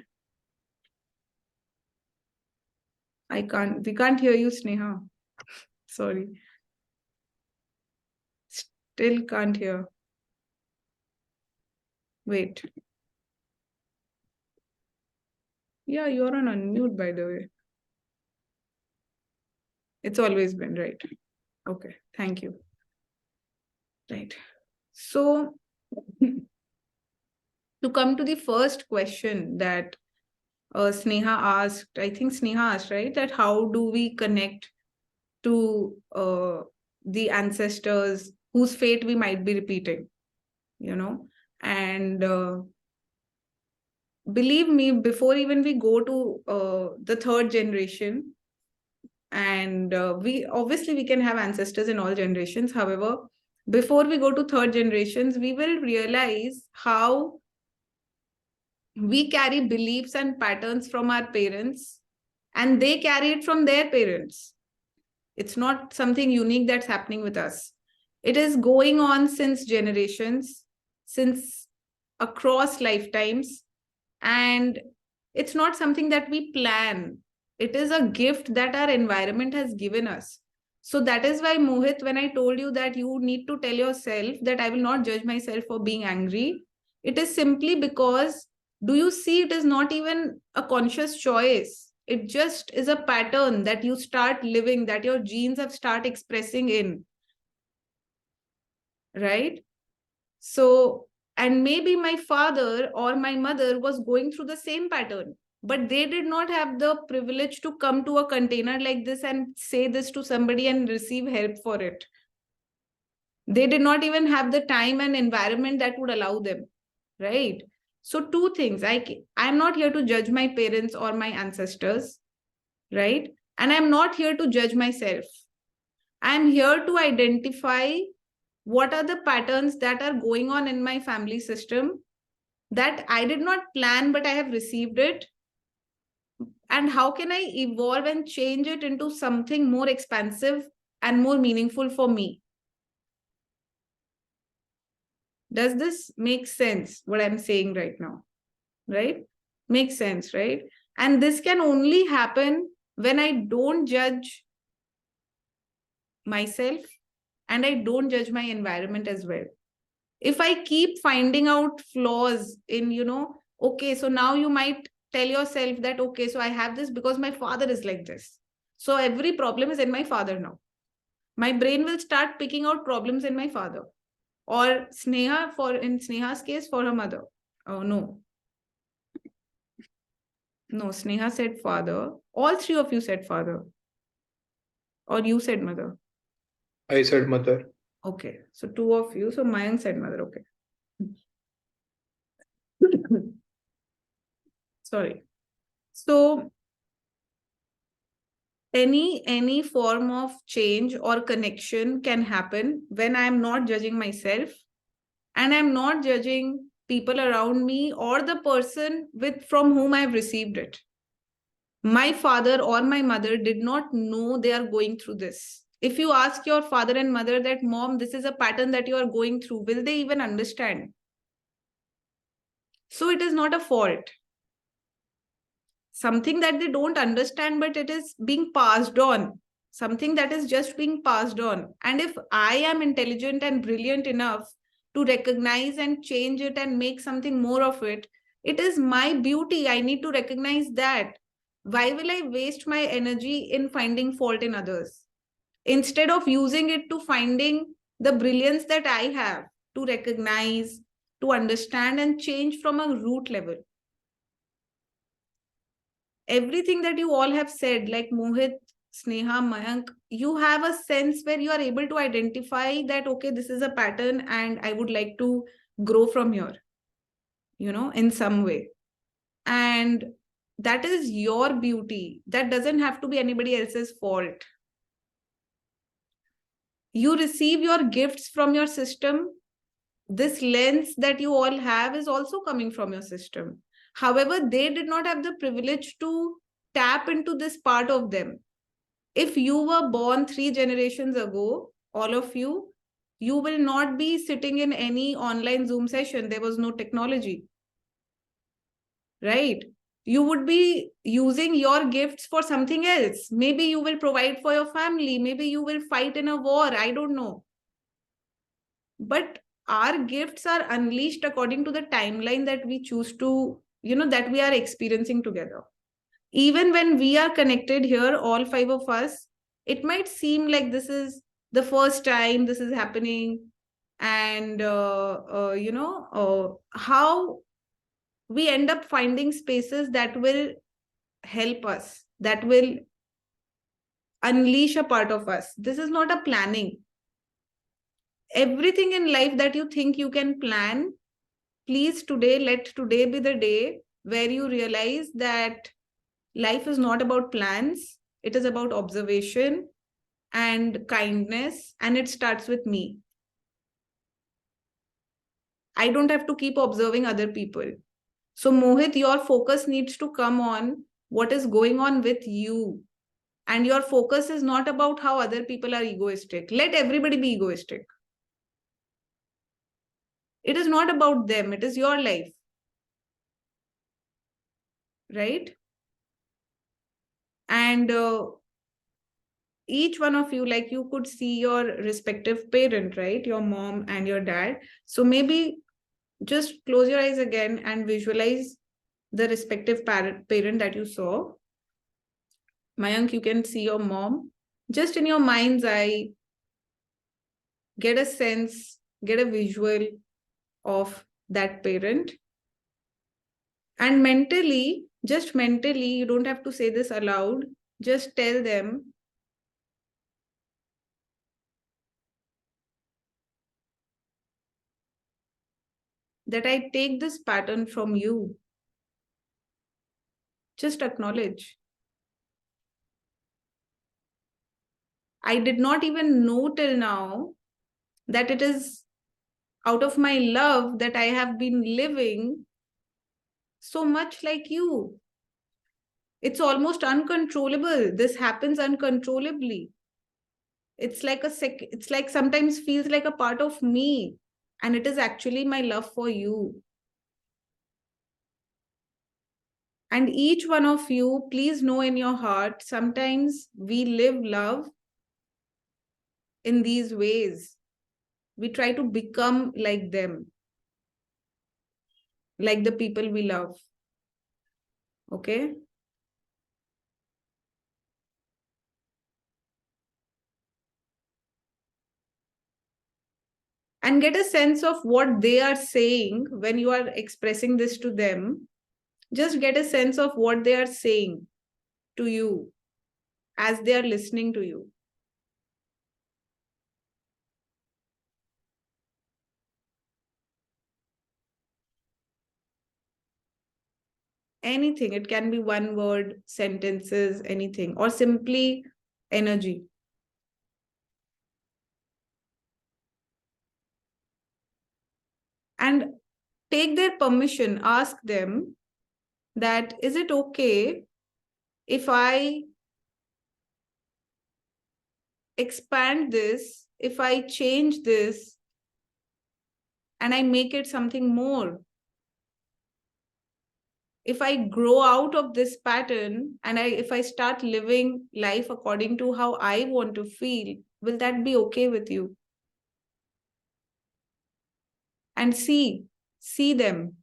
We can't hear you, Sneha. Sorry. Still can't hear. Wait. Yeah, you're on unmute, by the way. It's always been, right? Okay, thank you. Right. So, to come to the first question that Sneha asked, I think Sneha asked, right? That how do we connect to the ancestors whose fate we might be repeating, you know? And believe me, before even we go to the third generation, and we can have ancestors in all generations. However, before we go to third generations, we will realize how we carry beliefs and patterns from our parents, and they carry it from their parents. It's not something unique that's happening with us. It is going on since generations, since across lifetimes, and it's not something that we plan. It is a gift that our environment has given us. So that is why, Mohit, when I told you that you need to tell yourself that I will not judge myself for being angry, it is simply because, do you see, it is not even a conscious choice. It just is a pattern that you start living, that your genes have start expressing in, right? So, and maybe my father or my mother was going through the same pattern, but they did not have the privilege to come to a container like this and say this to somebody and receive help for it. They did not even have the time and environment that would allow them, right? So two things. I'm not here to judge my parents or my ancestors, right? And I'm not here to judge myself. I'm here to identify what are the patterns that are going on in my family system that I did not plan, but I have received it. And how can I evolve and change it into something more expansive and more meaningful for me? Does this make sense, what I'm saying right now? Right? Makes sense, right? And this can only happen when I don't judge myself and I don't judge my environment as well. If I keep finding out flaws in, okay, so now you might tell yourself that, okay, so I have this because my father is like this. So every problem is in my father now. My brain will start picking out problems in my father. Or Sneha, in Sneha's case, for her mother. Oh, no. No, Sneha said father. All three of you said father. Or you said mother. I said mother. Okay, so two of you. So Mayank said mother. Okay. Sorry. So any form of change or connection can happen when I'm not judging myself and I'm not judging people around me or the person from whom I've received it. My father or my mother did not know they are going through this. If you ask your father and mother that, Mom, this is a pattern that you are going through, will they even understand? So it is not a fault. Something that they don't understand, but it is being passed on. Something that is just being passed on. And if I am intelligent and brilliant enough to recognize and change it and make something more of it, it is my beauty. I need to recognize that. Why will I waste my energy in finding fault in others? Instead of using it to finding the brilliance that I have, to recognize, to understand and change from a root level. Everything that you all have said, like Mohit, Sneha, Mayank, you have a sense where you are able to identify that, okay, this is a pattern and I would like to grow from here, in some way. And that is your beauty. That doesn't have to be anybody else's fault. You receive your gifts from your system this lens that you all have is also coming from your system. However, they did not have the privilege to tap into this part of them. If you were born 3 generations ago, all of you will not be sitting in any online Zoom session. There was no technology, right? You would be using your gifts for something else. Maybe you will provide for your family. Maybe you will fight in a war. I don't know. But our gifts are unleashed according to the timeline that we choose to, that we are experiencing together. Even when we are connected here, all 5 of us, it might seem like this is the first time this is happening. And, how we end up finding spaces that will help us, that will unleash a part of us. This is not a planning. Everything in life that you think you can plan, please let today be the day where you realize that life is not about plans. It is about observation and kindness, and it starts with me. I don't have to keep observing other people. So Mohit, your focus needs to come on what is going on with you. And your focus is not about how other people are egoistic. Let everybody be egoistic. It is not about them. It is your life. Right? And each one of you, like you could see your respective parent, right? Your mom and your dad. So maybe just close your eyes again and visualize the respective parent that you saw. Mayank, you can see your mom. Just in your mind's eye, get a sense, get a visual of that parent. And mentally, just mentally, you don't have to say this aloud, just tell them that I take this pattern from you. Just acknowledge. I did not even know till now that it is out of my love that I have been living so much like you. It's almost uncontrollable. This happens uncontrollably. It's like sometimes feels like a part of me, and it is actually my love for you. And each one of you, please know in your heart, sometimes we live love in these ways. We try to become like them, like the people we love. Okay? And get a sense of what they are saying when you are expressing this to them. Just get a sense of what they are saying to you as they are listening to you. Anything. It can be one word, sentences, anything, or simply energy. And take their permission. Ask them that, is it okay if I expand this, if I change this, and I make it something more? If I grow out of this pattern and if I start living life according to how I want to feel, will that be okay with you? And see them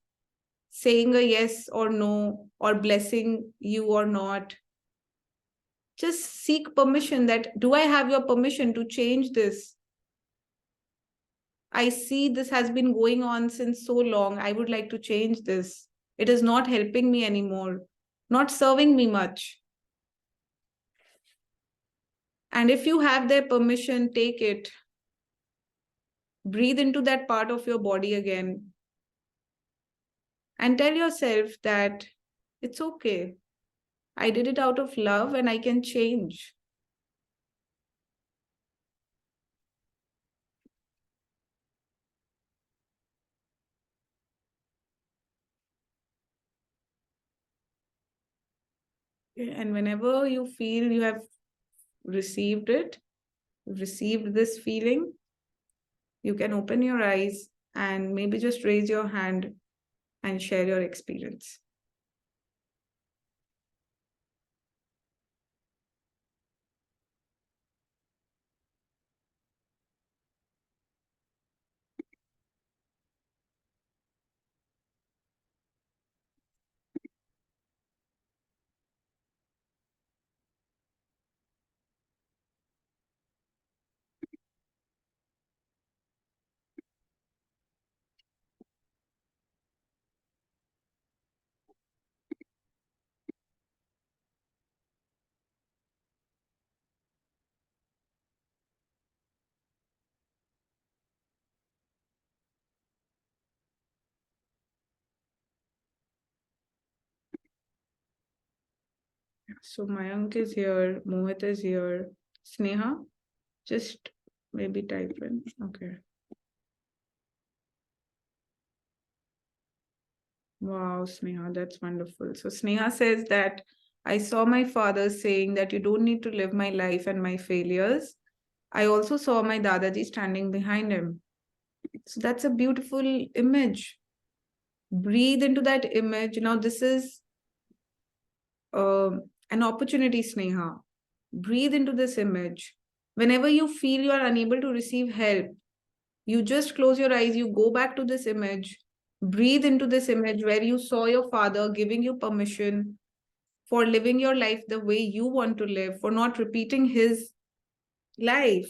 saying a yes or no, or blessing you or not. Just seek permission that, do I have your permission to change this? I see this has been going on since so long. I would like to change this. It is not helping me anymore, not serving me much. And if you have their permission, take it. Breathe into that part of your body again. And tell yourself that it's okay. I did it out of love and I can change. And whenever you feel you have received it, received this feeling, you can open your eyes and maybe just raise your hand and share your experience. So Mayank is here, Mohit is here, Sneha, just maybe type in. Okay. Wow, Sneha, that's wonderful. So Sneha says that I saw my father saying that you don't need to live my life and my failures. I also saw my Dadaji standing behind him. So that's a beautiful image. Breathe into that image. Now, this is an opportunity, Sneha. Breathe into this image. Whenever you feel you are unable to receive help, you just close your eyes, you go back to this image, breathe into this image where you saw your father giving you permission for living your life the way you want to live, for not repeating his life.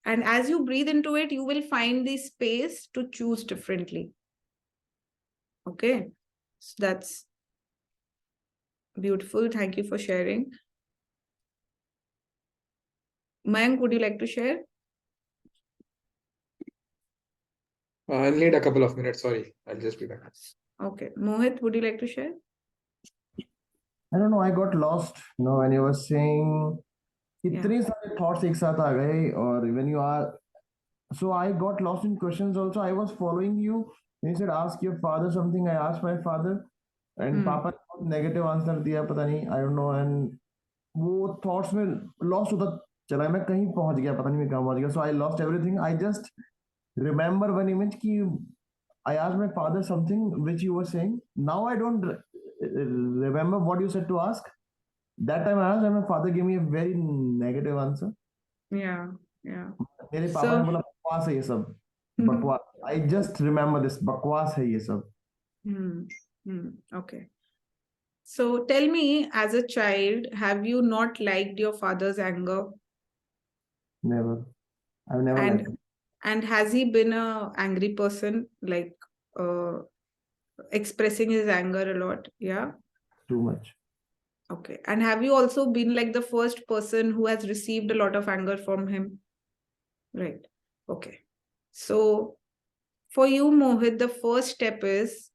And as you breathe into it, you will find the space to choose differently. Okay, so that's beautiful. Thank you for sharing. Mayank, would you like to share? I'll need a couple of minutes. Sorry, I'll just be back. Okay. Mohit, would you like to share? I don't know, I got lost, when you were saying इतने Yeah. सारे thoughts एक साथ आ गए और when you are so I got lost in questions also. I was following you when you said ask your father something. I asked my father and पापा ने negative answer दिया पता नहीं, I don't know, and वो thoughts में lost होता चला, मैं कहीं पहुंच गया, पता नहीं मैं कहाँ पहुंच गया. So I lost everything. I just remember one image कि I asked my father something which you were saying. Now I don't remember what you said to ask. That time I asked and my father gave me a very negative answer. Yeah. Yeah. मेरे पापा ने बोला बकवास है ये सब, बकवास. I just remember this, बकवास है ये सब. Okay. So tell me, as a child, have you not liked your father's anger? Never. I've never liked him. And has he been a angry person, like expressing his anger a lot? Yeah. Too much. Okay. And have you also been like the first person who has received a lot of anger from him? Right. Okay. So for you, Mohit, the first step is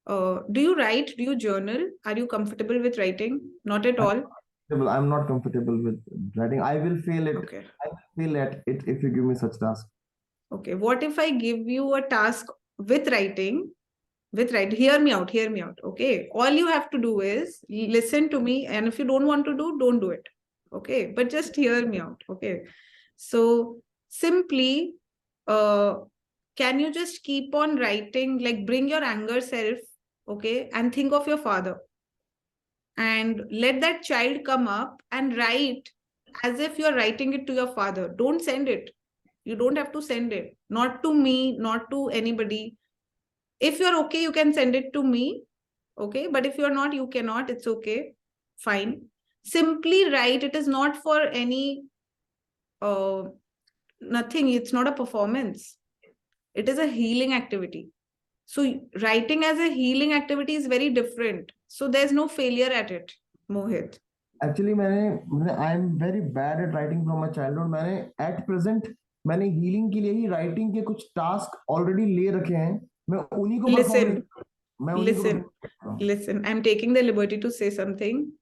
do you write? Do you journal? Are you comfortable with writing? Not at all. I'm not comfortable with writing. I will fail it. Okay. I will fail at it if you give me such task. Okay. What if I give you a task with writing? Hear me out. Hear me out. Okay. All you have to do is listen to me. And if you don't want to do, don't do it. Okay. But just hear me out. Okay. So simply, can you just keep on writing, like bring your anger self, okay, and think of your father. And let that child come up and write as if you're writing it to your father. Don't send it. You don't have to send it. Not to me, not to anybody. If you're okay, you can send it to me. Okay. But if you're not, you cannot. It's okay. Fine. Simply write. It is not for any nothing. It's not a performance. It is a healing activity. So writing as a healing activity is very different. So there's no failure at it, Mohit. Actually, I am very bad at writing from my childhood. At present मैंने healing के लिए ही writing के कुछ task already ले रखे हैं. मैं उन्हीं को perform Listen. I'm taking the liberty to say something.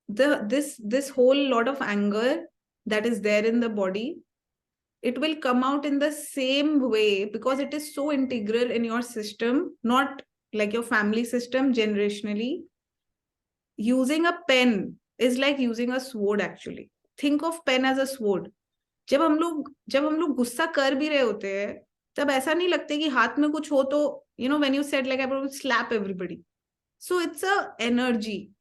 This whole lot of anger that is there in the body, it will come out in the same way because it is so integral in your system, not like your family system generationally, using a pen is like using a sword actually. Think of pen as a sword. जब हम लोग गुस्सा कर भी रहे होते हैं तब ऐसा नहीं लगता कि हाथ में कुछ हो तो when you said like I would slap everybody. So it's a energy.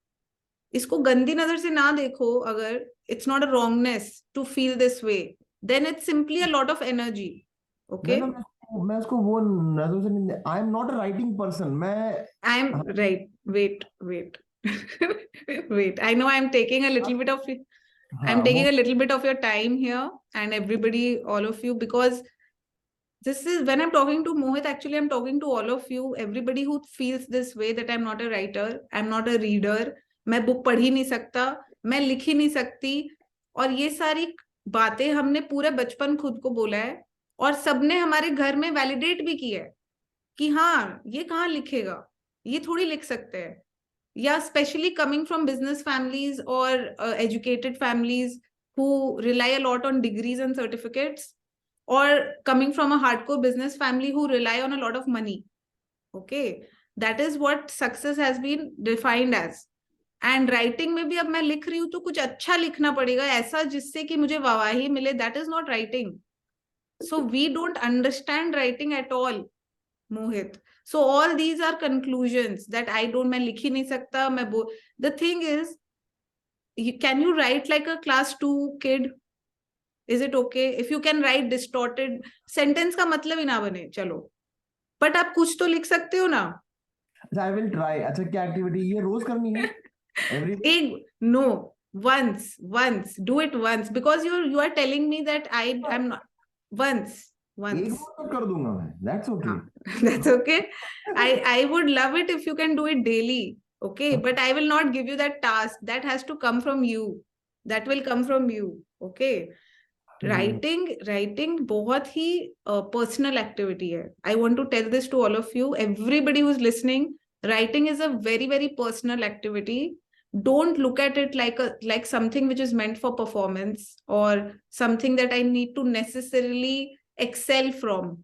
इसको गंदी नजर से ना देखो अगर, it's not a wrongness to feel this way, then it's simply a lot of energy. Okay? मैं उसको वो नजर से नहीं, I am not a writing person, मैं I'm right. Wait. Wait. I know I'm taking a little bit of I'm taking a little bit of your time here and everybody, all of you, because this is when I'm talking to Mohit, actually I'm talking to all of you, everybody who feels this way that I'm not a writer, I'm not a reader, मैं book पढ़ ही नहीं सकता, मैं लिख ही नहीं सकती, और ये सारी बातें हमने पूरे बचपन खुद को बोला है और सबने हमारे घर में वैलिडेट भी किया है कि हाँ ये कहाँ लिखेगा, ये थोड़ी लिख सकते हैं. Yeah, especially coming from business families or educated families who rely a lot on degrees and certificates, or coming from a hardcore business family who rely on a lot of money. Okay, that is what success has been defined as. And writing में भी अब मैं लिख रही हूँ तो कुछ अच्छा लिखना पड़ेगा ऐसा जिससे कि मुझे वाहवाही मिले. That is not writing. So we don't understand writing at all, Mohit. So all these are conclusions that I don't, मैं लिख ही नहीं सकता, मैं the thing is, can you write like a class 2 kid? Is it okay if you can write distorted sentence का मतलब ही ना बने चलो, but आप कुछ तो लिख सकते हो ना. I will try. अच्छा क्या एक्टिविटी ये रोज करनी है? Every no, once do it once, because you are telling me that I'm not once. एक बार कर दूंगा मैं. That's okay. That's okay. I would love it if you can do it daily. Okay, but I will not give you that task. That has to come from you. That will come from you. Okay. Writing बहुत ही personal activity है. I want to tell this to all of you. Everybody who's listening, writing is a very, very personal activity. Don't look at it like something which is meant for performance or something that I need to necessarily excel from.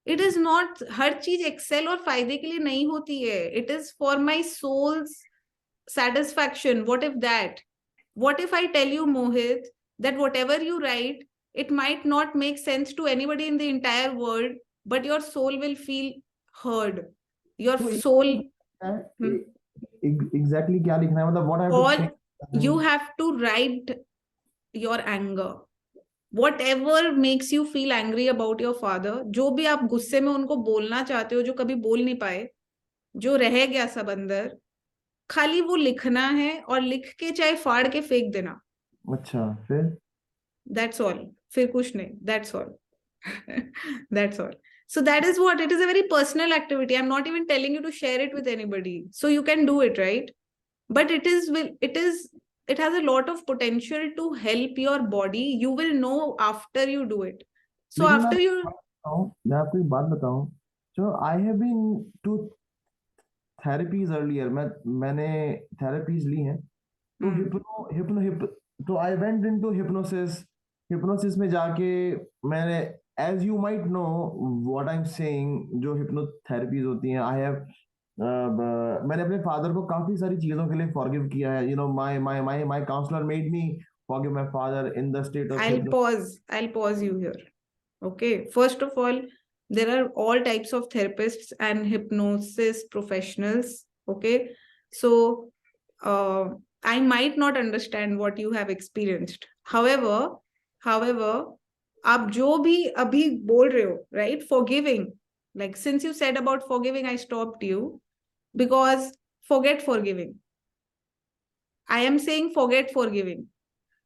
It is not. हर चीज excel और फायदे के लिए नहीं होती है. It is for my soul's satisfaction. What if that? What if I tell you, Mohit, that whatever you write, it might not make sense to anybody in the entire world, but your soul will feel heard. Your soul. Exactly क्या लिखना है, मतलब what I have to think. You have to write your anger. Whatever makes you feel angry about your father, जो भी आप गुस्से में उनको बोलना चाहते हो जो कभी बोल नहीं पाए, जो रह गया सब अंदर, खाली वो लिखना है और लिख के चाहे फाड़ के फेंक देना. अच्छा फिर? That's all. फिर कुछ नहीं. That's all. That's all. So that is what it is. A very personal activity. I'm not even telling you to share it with anybody. So you can do it, right? But it has a lot of potential to help your body. You will know after you do it. So after you, मैं आपको एक बात बताऊं. So I have been to therapies earlier. मैंने therapies ली हैं. तो तो I went into hypnosis. Hypnosis में जाके मैंने, as you might know what I'm saying, जो hypnotherapies होती हैं, I have मैंने अपने फादर को काफी सारी चीजों के लिए forgive किया है. My counselor made me forgive my father in the state of I'll pause you here. Okay, first of all, there are all types of therapists and hypnosis professionals. Okay, so I might not understand what you have experienced. However, आप जो भी अभी बोल रहे हो, right? Forgiving, like since you said about forgiving, I stopped you because forget forgiving. I am saying forget forgiving.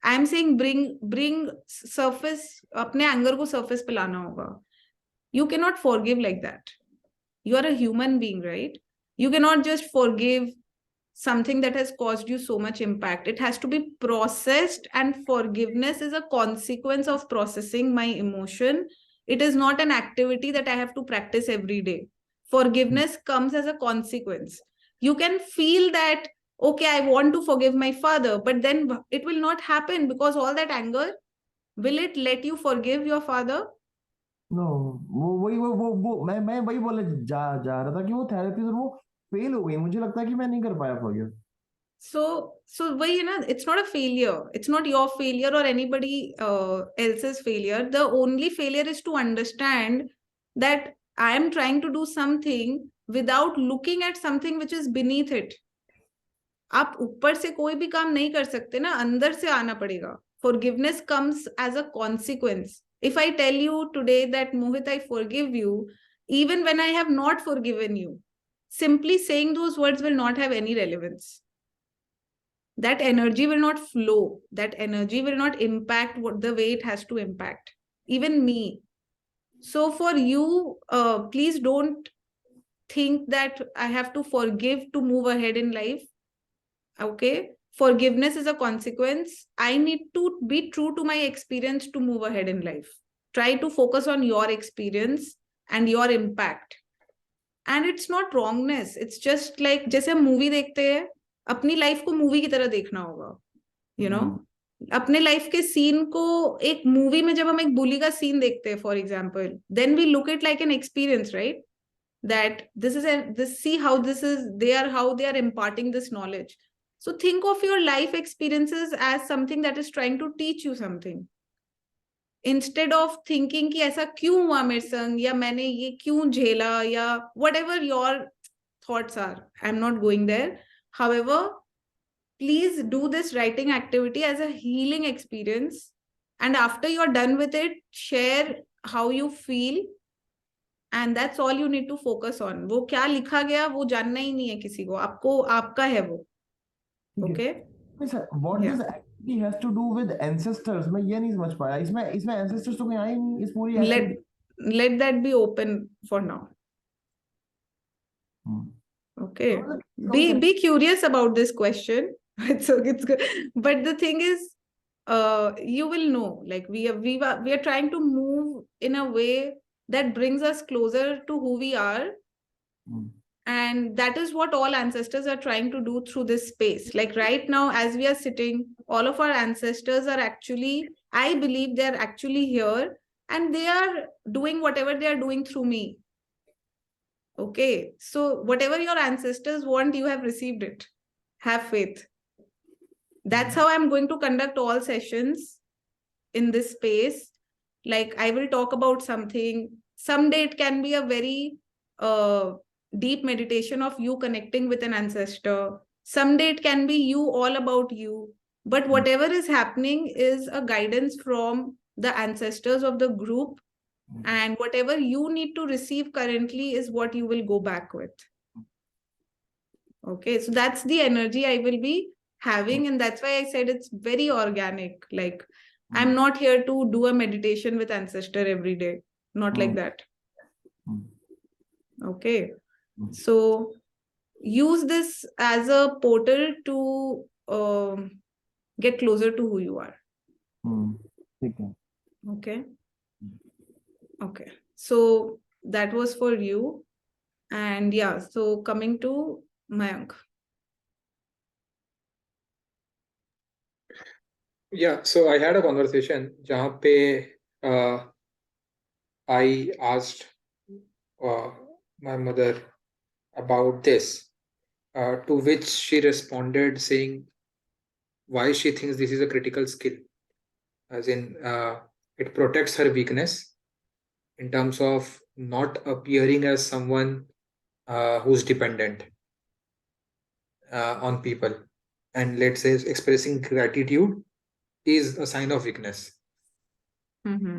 I am saying bring surface, अपने anger को surface पे लाना होगा. You cannot forgive like that. You are a human being, right? You cannot just forgive something that has caused you so much impact. It has to be processed, and forgiveness is a consequence of processing my emotion. It is not an activity that I have to practice every day. Forgiveness comes as a consequence. You can feel that, okay, I want to forgive my father, but then it will not happen because all that anger, will it let you forgive your father? No, वो मैं वही बोले जा रहा था कि वो therapy वो फेल हो गई, मुझे लगता है कि मैं नहीं कर पाया फॉरगिव. So वही है ना, it's not a failure, it's not your failure or anybody else's failure. The only failure is to understand that I am trying to do something without looking at something which is beneath it. आप ऊपर से कोई भी काम नहीं कर सकते ना, अंदर से आना पड़ेगा. Forgiveness comes as a consequence. If I tell you today that Mohit, I forgive you, even when I have not forgiven you, simply saying those words will not have any relevance. That energy will not flow, that energy will not impact what the way it has to impact even me. So for you, please don't think that I have to forgive to move ahead in life. Okay, forgiveness is a consequence. I need to be true to my experience to move ahead in life. Try to focus on your experience and your impact. And it's not wrongness, it's just like जैसे हम movie देखते हैं, अपनी life को movie की तरह देखना होगा. You know, अपने लाइफ के सीन को एक मूवी में, जब हम एक बुली का सीन देखते हैं for example, then we look it like an experience, right? That this is this, see how this is, how they are imparting this knowledge. So think of your life experiences as something that is trying to teach you something, instead of thinking कि ऐसा क्यों हुआ मेरे संग, या मैंने ये क्यों झेला, या whatever your thoughts are. I'm not going there. However, please do this writing activity as a healing experience, and after you're done with it, share how you feel, and that's all you need to focus on. वो क्या लिखा गया वो जानना ही नहीं है किसी को, आपको आपका है वो. Okay? What Yeah. this activity has to do with ancestors, मैं ये नहीं समझ पाया. इसमें ancestors तो कहीं आए नहीं इस पूरी activity. Let that be open for now. Okay, be curious about this question. It's good, but the thing is, you will know, like we are trying to move in a way that brings us closer to who we are. And that is what all ancestors are trying to do through this space. Like right now, as we are sitting, all of our ancestors are actually, I believe they're actually here, and they are doing whatever they are doing through me. Okay, so whatever your ancestors want, you have received it. Have faith. That's how I'm going to conduct all sessions in this space. Like I will talk about something. Someday it can be a very deep meditation of you connecting with an ancestor. Someday it can be you, all about you. But whatever is happening is a guidance from the ancestors of the group. And whatever you need to receive currently is what you will go back with. Okay, so that's the energy I will be having. And that's why I said it's very organic. Like I'm not here to do a meditation with ancestor every day. Not like that. Okay. So use this as a portal to get closer to who you are. Okay. Okay. So that was for you. And yeah, so coming to Mayank. Yeah, so I had a conversation jahan pe I asked my mother about this, to which she responded saying why she thinks this is a critical skill, as in it protects her weakness in terms of not appearing as someone who's dependent on people, and let's say expressing gratitude is a sign of weakness.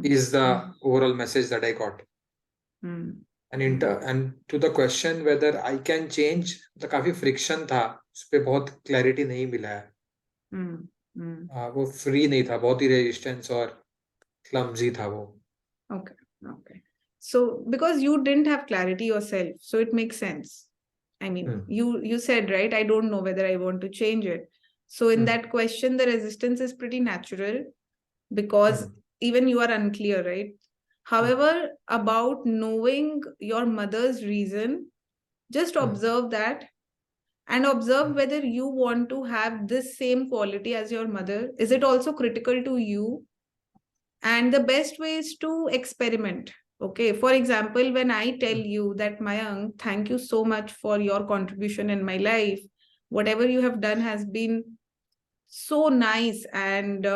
Is the overall message that I got. And to the question whether I can change, तो काफी friction था, उस पे बहुत clarity नहीं मिला है. वो free नहीं था, बहुत ही resistance और clumsy था वो. Okay. Okay. So because you didn't have clarity yourself, so it makes sense. I mean, you said, right, I don't know whether I want to change it. So in that question, the resistance is pretty natural because even you are unclear, right? However, about knowing your mother's reason, just observe that and observe whether you want to have this same quality as your mother. Is it also critical to you? And the best way is to experiment. Okay, for example, when I tell you that Mayank, thank you so much for your contribution in my life. Whatever you have done has been so nice, and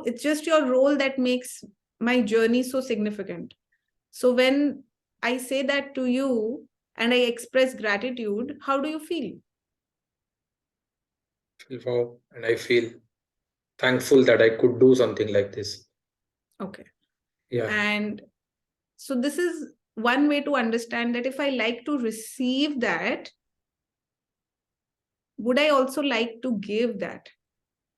it's just your role that makes my journey so significant. So when I say that to you and I express gratitude, how do you feel? Wow. And I feel thankful that I could do something like this. Okay. Yeah. And so this is one way to understand that if I like to receive that, would I also like to give that?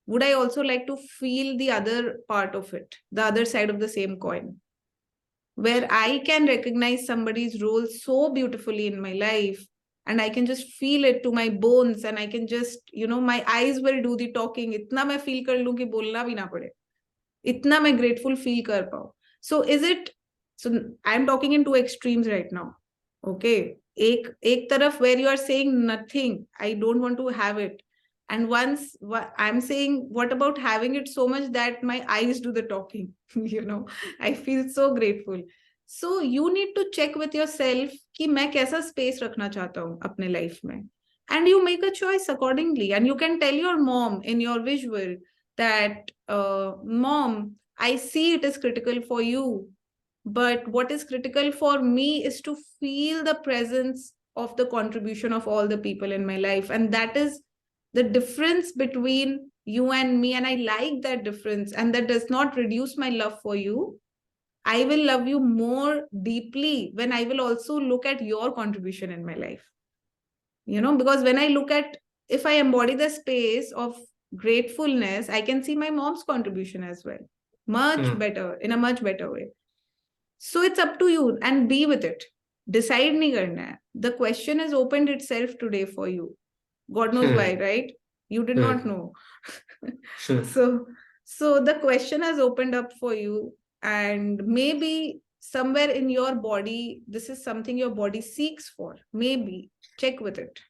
Would I also like to feel the other part of it, the other side of the same coin, where I can recognize somebody's role so beautifully in my life, and I can just feel it to my bones, and I can just, my eyes will do the talking. इतना मैं feel कर लूं कि बोलना भी ना पड़े. इतना मैं grateful feel कर पाऊं. So I'm talking in two extremes right now. Okay. एक तरफ where you are saying nothing, I don't want to have it. And once I'm saying, what about having it so much that my eyes do the talking? I feel so grateful. So you need to check with yourself कि मैं कैसा space रखना चाहता हूँ अपने life में. And you make a choice accordingly. And you can tell your mom in your visual that, Mom, I see it is critical for you, but what is critical for me is to feel the presence of the contribution of all the people in my life. And that is the difference between you and me. And I like that difference. And that does not reduce my love for you. I will love you more deeply when I will also look at your contribution in my life. Because when I look at, if I embody the space of gratefulness, I can see my mom's contribution as well. Much better, in a much better way. So it's up to you, and be with it. Decide nahi karna hai. The question has opened itself today for you. God knows why, right? You did not know. So the question has opened up for you, and maybe somewhere in your body, this is something your body seeks for. Maybe check with it.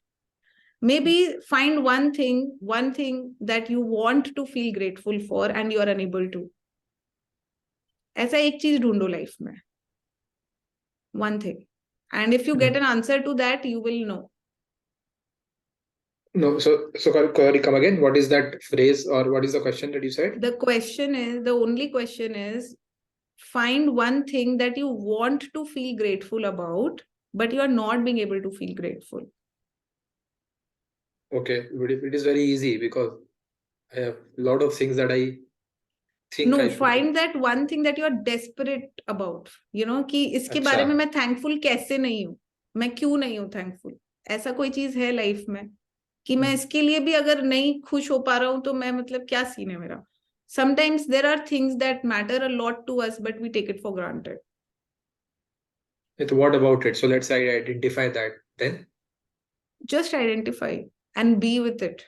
Maybe find one thing that you want to feel grateful for and you are unable to. ऐसा एक चीज ढूंढो life में. One thing. And if you get an answer to that, you will know. No, so Corey, come again. What is that phrase, or what is the question that you said? The only question is, find one thing that you want to feel grateful about, but you are not being able to feel grateful. Okay, it is very easy because I have a lot of things that I think No, I should do. find that one thing that you are desperate about. कि इसके बारे में मैं thankful कैसे नहीं हूँ, मैं क्यों नहीं हूँ thankful. ऐसा कोई चीज है लाइफ में कि मैं इसके लिए भी अगर नहीं खुश हो पा रहा हूँ तो मैं मतलब क्या सीन है मेरा. Sometimes there are things that matter a lot to us, but we take it for granted. So what about it? So let's say identify that then. Just identify and be with it.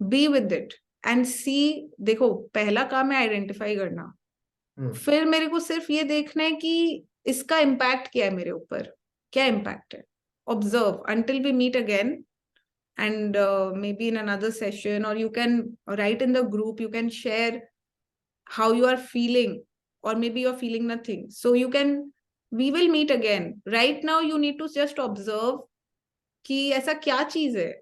Be with it and see. देखो, पहला काम है identify करना. फिर मेरे को सिर्फ ये देखना है कि इसका इम्पैक्ट क्या है मेरे ऊपर, क्या इम्पैक्ट है. Observe until we meet again, and maybe in another session, or you can write in the group, you can share how you are feeling, or maybe you're feeling nothing. So we will meet again. Right now you need to just observe कि ऐसा क्या चीज है,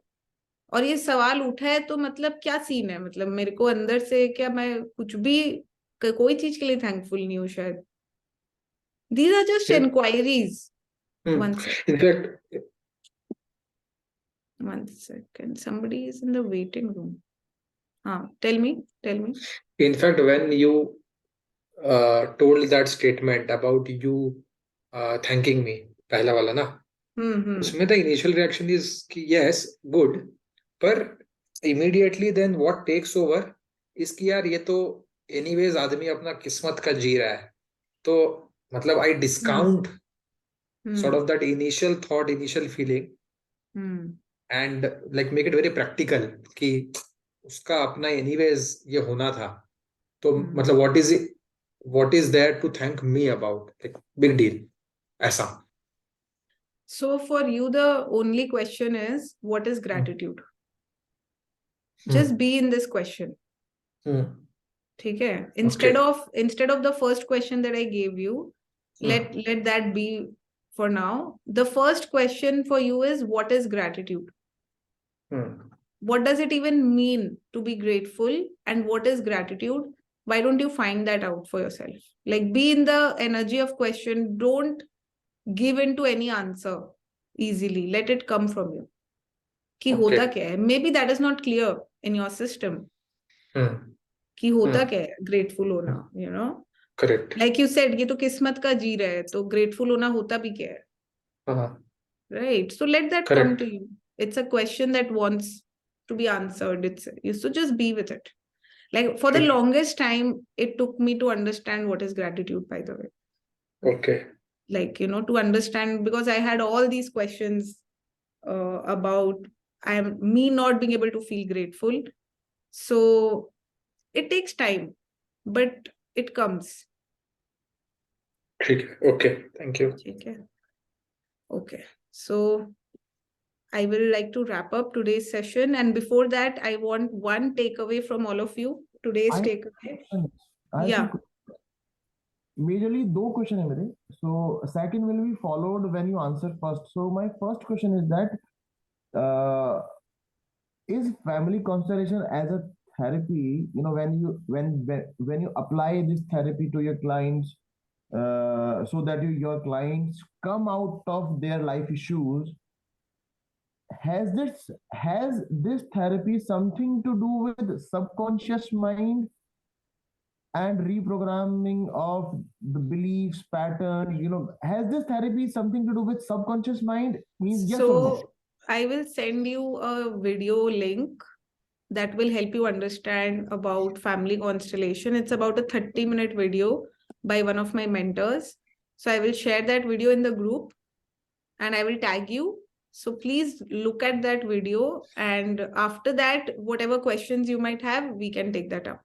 और ये सवाल उठा है तो मतलब क्या सीन है, मतलब मेरे को अंदर से क्या मैं कुछ भी कोई चीज के लिए थैंकफुल नहीं हूँ शायद. These are just inquiries. One second. Somebody is in the waiting room. Tell me. In fact, when you told that statement about you thanking me, पहला वाला ना, उसमें the initial reaction is कि yes, good, पर immediately then what takes over is कि यार ये तो anyways आदमी अपना किस्मत का जी रहा है, तो मतलब I discount sort of that initial thought, initial feeling, and like make it very practical कि उसका अपना anyways ये होना था, तो मतलब what is there to thank me about, like big deal ऐसा. So for you the only question is, what is gratitude? Just be in this question. ठीक है? Instead of the first question that I gave you, Let that be for now. The first question for you is, what is gratitude? What does it even mean to be grateful, and what is gratitude? Why don't you find that out for yourself? Like, be in the energy of question. Don't give into any answer easily. Let it come from you. कि होता क्या है? Maybe that is not clear in your system. कि होता क्या है grateful होना, you know? Correct. Like you said, ये तो किस्मत का जी रहा है, तो grateful होना होता भी क्या है? Right? So let that come to you. It's a question that wants to be answered. So just be with it. Like, for the longest time, it took me to understand what is gratitude, by the way. Okay. Like, you know, to understand, because I had all these questions about me not being able to feel grateful. So it takes time, but it comes. Okay. Thank you. Okay. So I will like to wrap up today's session. And before that, I want one takeaway from all of you. Today's takeaway. Yeah. Majorly, two questions है मेरे. So second will be followed when you answer first. So my first question is that is family constellation as a therapy? You know, when you apply this therapy to your clients, so that your clients come out of their life issues. Has this therapy something to do with subconscious mind and reprogramming of the beliefs pattern? You know, has this therapy something to do with subconscious mind? Means yes or no? I will send you a video link that will help you understand about family constellation. It's about a 30-minute video by one of my mentors. So I will share that video in the group and I will tag you. So please look at that video, and after that, whatever questions you might have, we can take that up.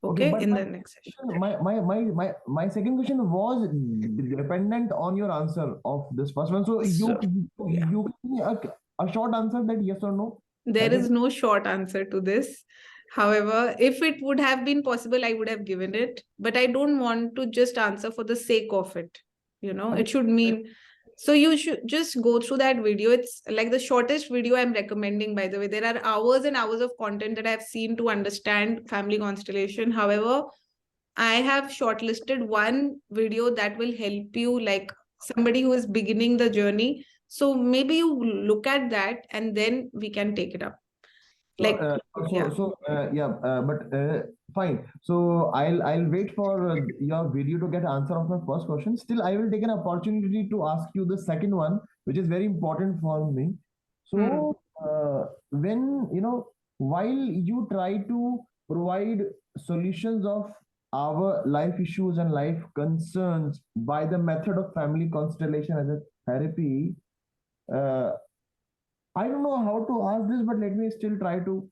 Okay, in the next session. My second question was dependent on your answer of this first one. So you give me a short answer, that yes or no. There is no short answer to this. However, if it would have been possible, I would have given it. But I don't want to just answer for the sake of it. You know, it should mean. So you should just go through that video. It's like the shortest video I'm recommending, by the way. There are hours and hours of content that I've seen to understand family constellation. However, I have shortlisted one video that will help you, like somebody who is beginning the journey. So maybe you look at that and then we can take it up. Like, fine. So I'll wait for your video to get answer of my first question. Still, I will take an opportunity to ask you the second one, which is very important for me. So when, you know, while you try to provide solutions of our life issues and life concerns by the method of family constellation as a therapy, I don't know how to ask this, but let me still try to.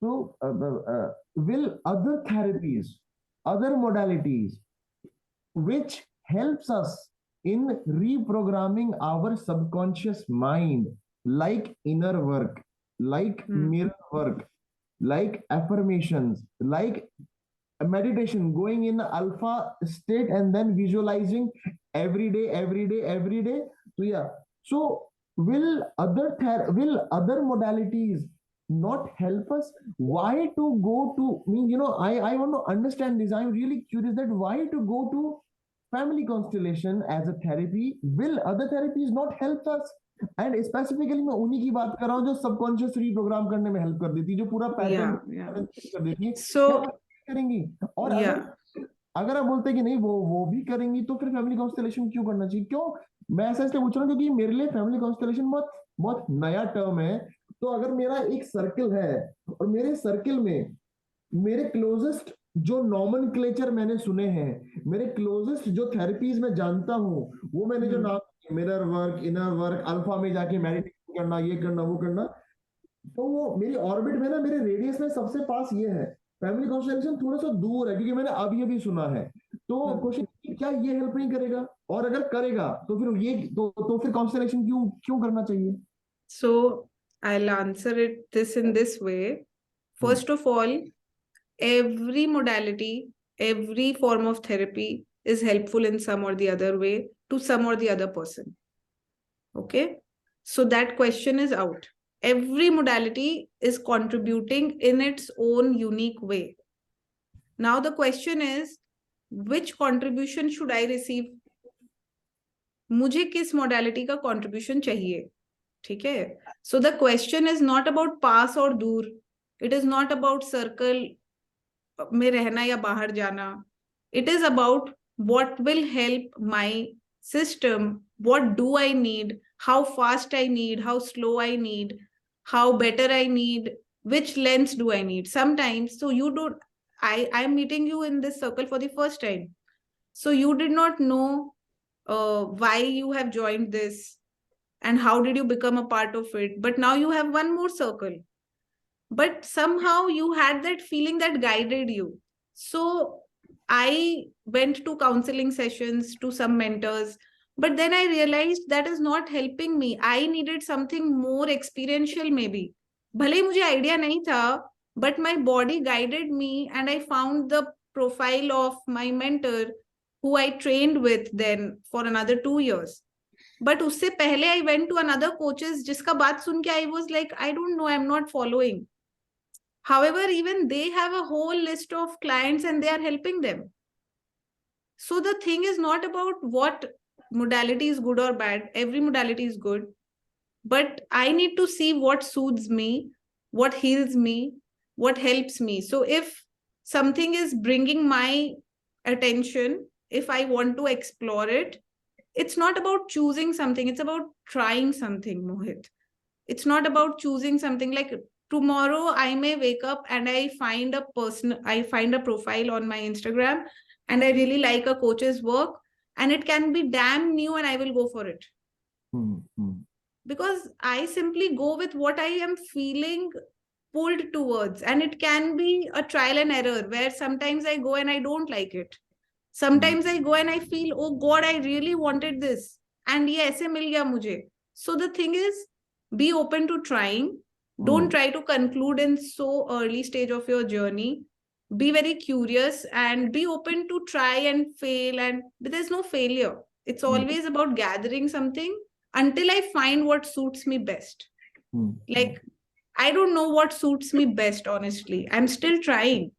So, will other therapies, other modalities, which helps us in reprogramming our subconscious mind, like inner work, like mirror work, like affirmations, like meditation, going in alpha state and then visualizing every day. So yeah. So will other modalities not help us? Why to go to me? You know, I want to understand this. I'm really curious that why to go to family constellation as a therapy? Will other therapies not help us? And specifically मैं उन्हीं की बात कर रहा हूँ जो subconscious reprogram करने में हेल्प कर देती है, जो पूरा पैटर्न कर देती है. करेंगी. और अगर आप बोलते हैं कि नहीं वो भी करेंगी, तो फिर फैमिली कॉन्स्टेलेशन क्यों करना चाहिए? क्यों मैं ऐसा इसलिए पूछ रहा हूँ क्योंकि मेरे लिए फैमिली कॉन्स्टेलेशन बहुत नया टर्म है. तो अगर मेरा एक सर्कल है और मेरे सर्कल में मेरे क्लोजेस्ट जो नॉमेनक्लेचर मैंने सुने हैं, मेरे क्लोजेस्ट जो थेरेपीज मैं जानता हूँ, वो मैंने जो नाम mirror work, inner work, alpha में जाके मेडिटेशन करना, ये करना, वो करना, तो वो मेरी ऑर्बिट में ना, मेरे रेडियस में सबसे पास ये है. फैमिली कॉन्स्टेलेशन थोड़ा सा दूर है क्योंकि मैंने अभी सुना है. तो क्वेश्चन क्या ये हेल्प नहीं करेगा? और अगर करेगा तो फिर ये तो फिर कॉन्स्टेलेशन क्यों करना चाहिए? So I'll answer this in this way. First of all, every modality, every form of therapy is helpful in some or the other way to some or the other person. Okay, so that question is out. Every modality is contributing in its own unique way. Now the question is, which contribution should I receive? मुझे किस modality का contribution चाहिए? ठीक है? So the question is not about pass or दूर. It is not about circle में रहना या बाहर जाना. It is about what will help my system. What do I need? How fast I need? How slow I need? How better I need? Which lens do I need? Sometimes, so you don't. I'm meeting you in this circle for the first time. So you did not know why you have joined this and how did you become a part of it. But now you have one more circle. But somehow you had that feeling that guided you. So I went to counseling sessions, to some mentors, but then I realized that is not helping me. I needed something more experiential maybe. भले ही मुझे idea नहीं था, but my body guided me and I found the profile of my mentor who I trained with then for another 2 years. But उससे पहले I went to another coaches जिसका बात सुन के I was like, I don't know, I'm not following. However, even they have a whole list of clients and they are helping them. So the thing is not about what modality is good or bad. Every modality is good. But I need to see what soothes me, what heals me, what helps me. So if something is bringing my attention, if I want to explore it, it's not about choosing something. It's about trying something, Mohit. It's not about choosing something. Like tomorrow I may wake up and I find a profile on my Instagram and I really like a coach's work and it can be damn new and I will go for it. Because I simply go with what I am feeling pulled towards, and it can be a trial and error where sometimes I go and I don't like it. Sometimes I go and I feel, oh God, I really wanted this and ye aise mil gaya mujhe. So the thing is, be open to trying. Don't try to conclude in so early stage of your journey. Be very curious and be open to try and fail, and there's no failure. It's always about gathering something until I find what suits me best. Like, I don't know what suits me best, honestly. I'm still trying.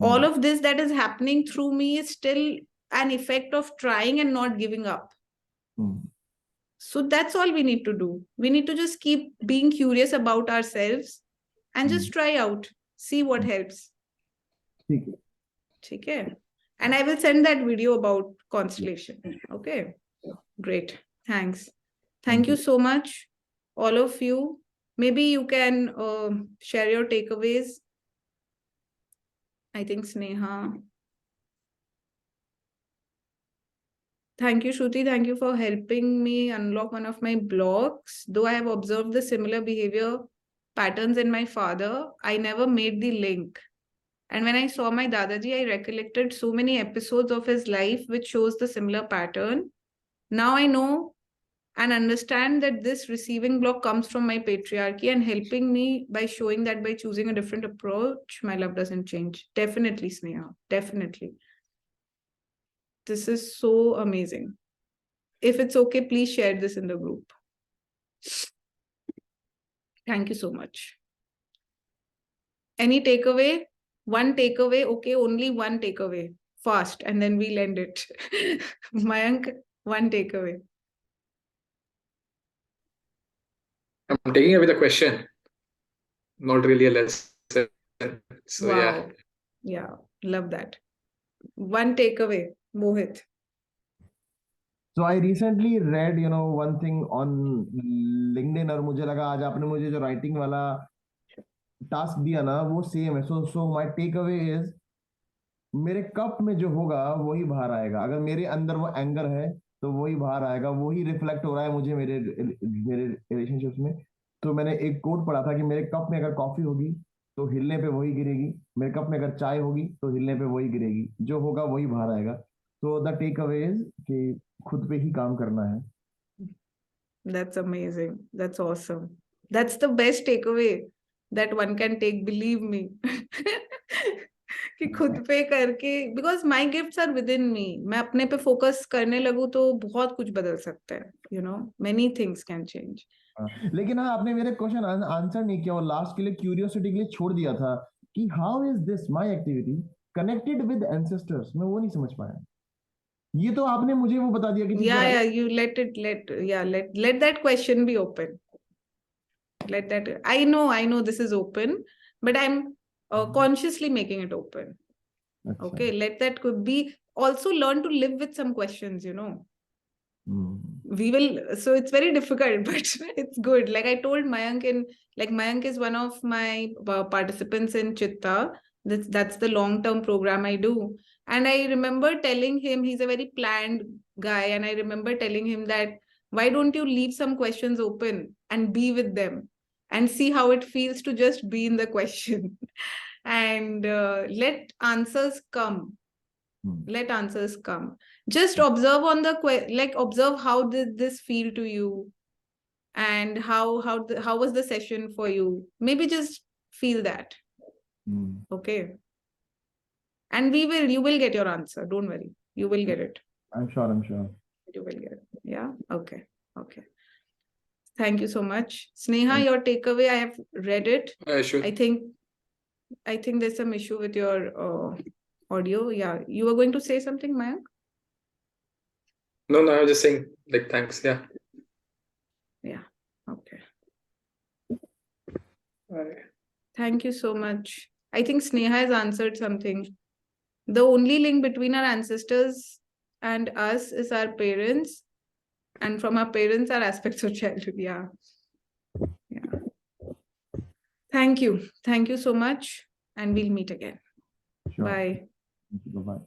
All of this that is happening through me is still an effect of trying and not giving up. So that's all we need to do. We need to just keep being curious about ourselves and just try out, see what helps. Okay. And I will send that video about constellation. Okay. Great. Thanks. Thank you so much, all of you. Maybe you can share your takeaways. I think Sneha. Thank you, Shruti. Thank you for helping me unlock one of my blocks. Though I have observed the similar behavior patterns in my father, I never made the link. And when I saw my Dadaji, I recollected so many episodes of his life which shows the similar pattern. Now I know and understand that this receiving block comes from my patriarchy and helping me by showing that by choosing a different approach, my love doesn't change. Definitely, Sneha. Definitely. This is so amazing. If it's okay, please share this in the group. Thank you so much. Any takeaway? One takeaway? Okay, only one takeaway. Fast, and then we'll end it. Mayank, one takeaway. I'm taking away the question, not really a lesson. So wow. Yeah, love that. One takeaway, Mohit. So I recently read, one thing on LinkedIn और मुझे लगा आज आपने मुझे जो writing वाला task दिया ना वो सेम है. So my takeaway is मेरे कप में जो होगा वही बाहर आएगा. अगर मेरे अंदर वो एंगर है तो वही बाहर आएगा. वही रिफ्लेक्ट हो रहा है मुझे मेरे रिलेशनशिप्स में. तो मैंने एक कोट पढ़ा था कि मेरे कप में अगर कॉफी होगी तो हिलने पे वही गिरेगी. मेरे कप में अगर चाय होगी तो हिलने पे वही गिरेगी. जो होगा वही बाहर आएगा. तो द टेक अवे इज कि खुद पे ही काम करना है. That's amazing. That's awesome. That's the best takeaway that one can take, believe me. कि खुद पे करके, because my gifts are within me. मैं अपने पे फोकस करने लगूँ तो बहुत कुछ बदल सकता है, you know, many things can change. लेकिन हाँ, आपने मेरे क्वेश्चन आंसर नहीं किया और लास्ट के लिए क्यूरियोसिटी के लिए छोड़ दिया था कि how is this my activity connected with ancestors, मैं वो नहीं समझ पाया। ये तो आपने मुझे वो बता दिया कि Yeah, you let that question be open. Let that, I know this is open, but I'm consciously making it open. अच्छा, Okay, let that could be, also learn to live with some questions, you know. We will, so it's very difficult, but it's good. Like I told Mayank, Mayank is one of my participants in Chitta. That's the long-term program I do. And I remember telling him, he's a very planned guy, and I remember telling him that why don't you leave some questions open and be with them and see how it feels to just be in the question and let answers come. Let answers come. Just observe on the observe how did this feel to you, and how was the session for you. Maybe just feel that. Okay, and you will get your answer. Don't worry, you will get it. I'm sure You will get it. Yeah. Okay. Thank you so much, Sneha. Your takeaway, I have read it. Sure. I think there's some issue with your audio. Yeah, you were going to say something, Mayank? No, I was just saying, like, thanks. Yeah. Okay. Thank you so much. I think Sneha has answered something. The only link between our ancestors and us is our parents, and from our parents are aspects of childhood. Yeah. Thank you so much, and we'll meet again. sure. Bye. Bye.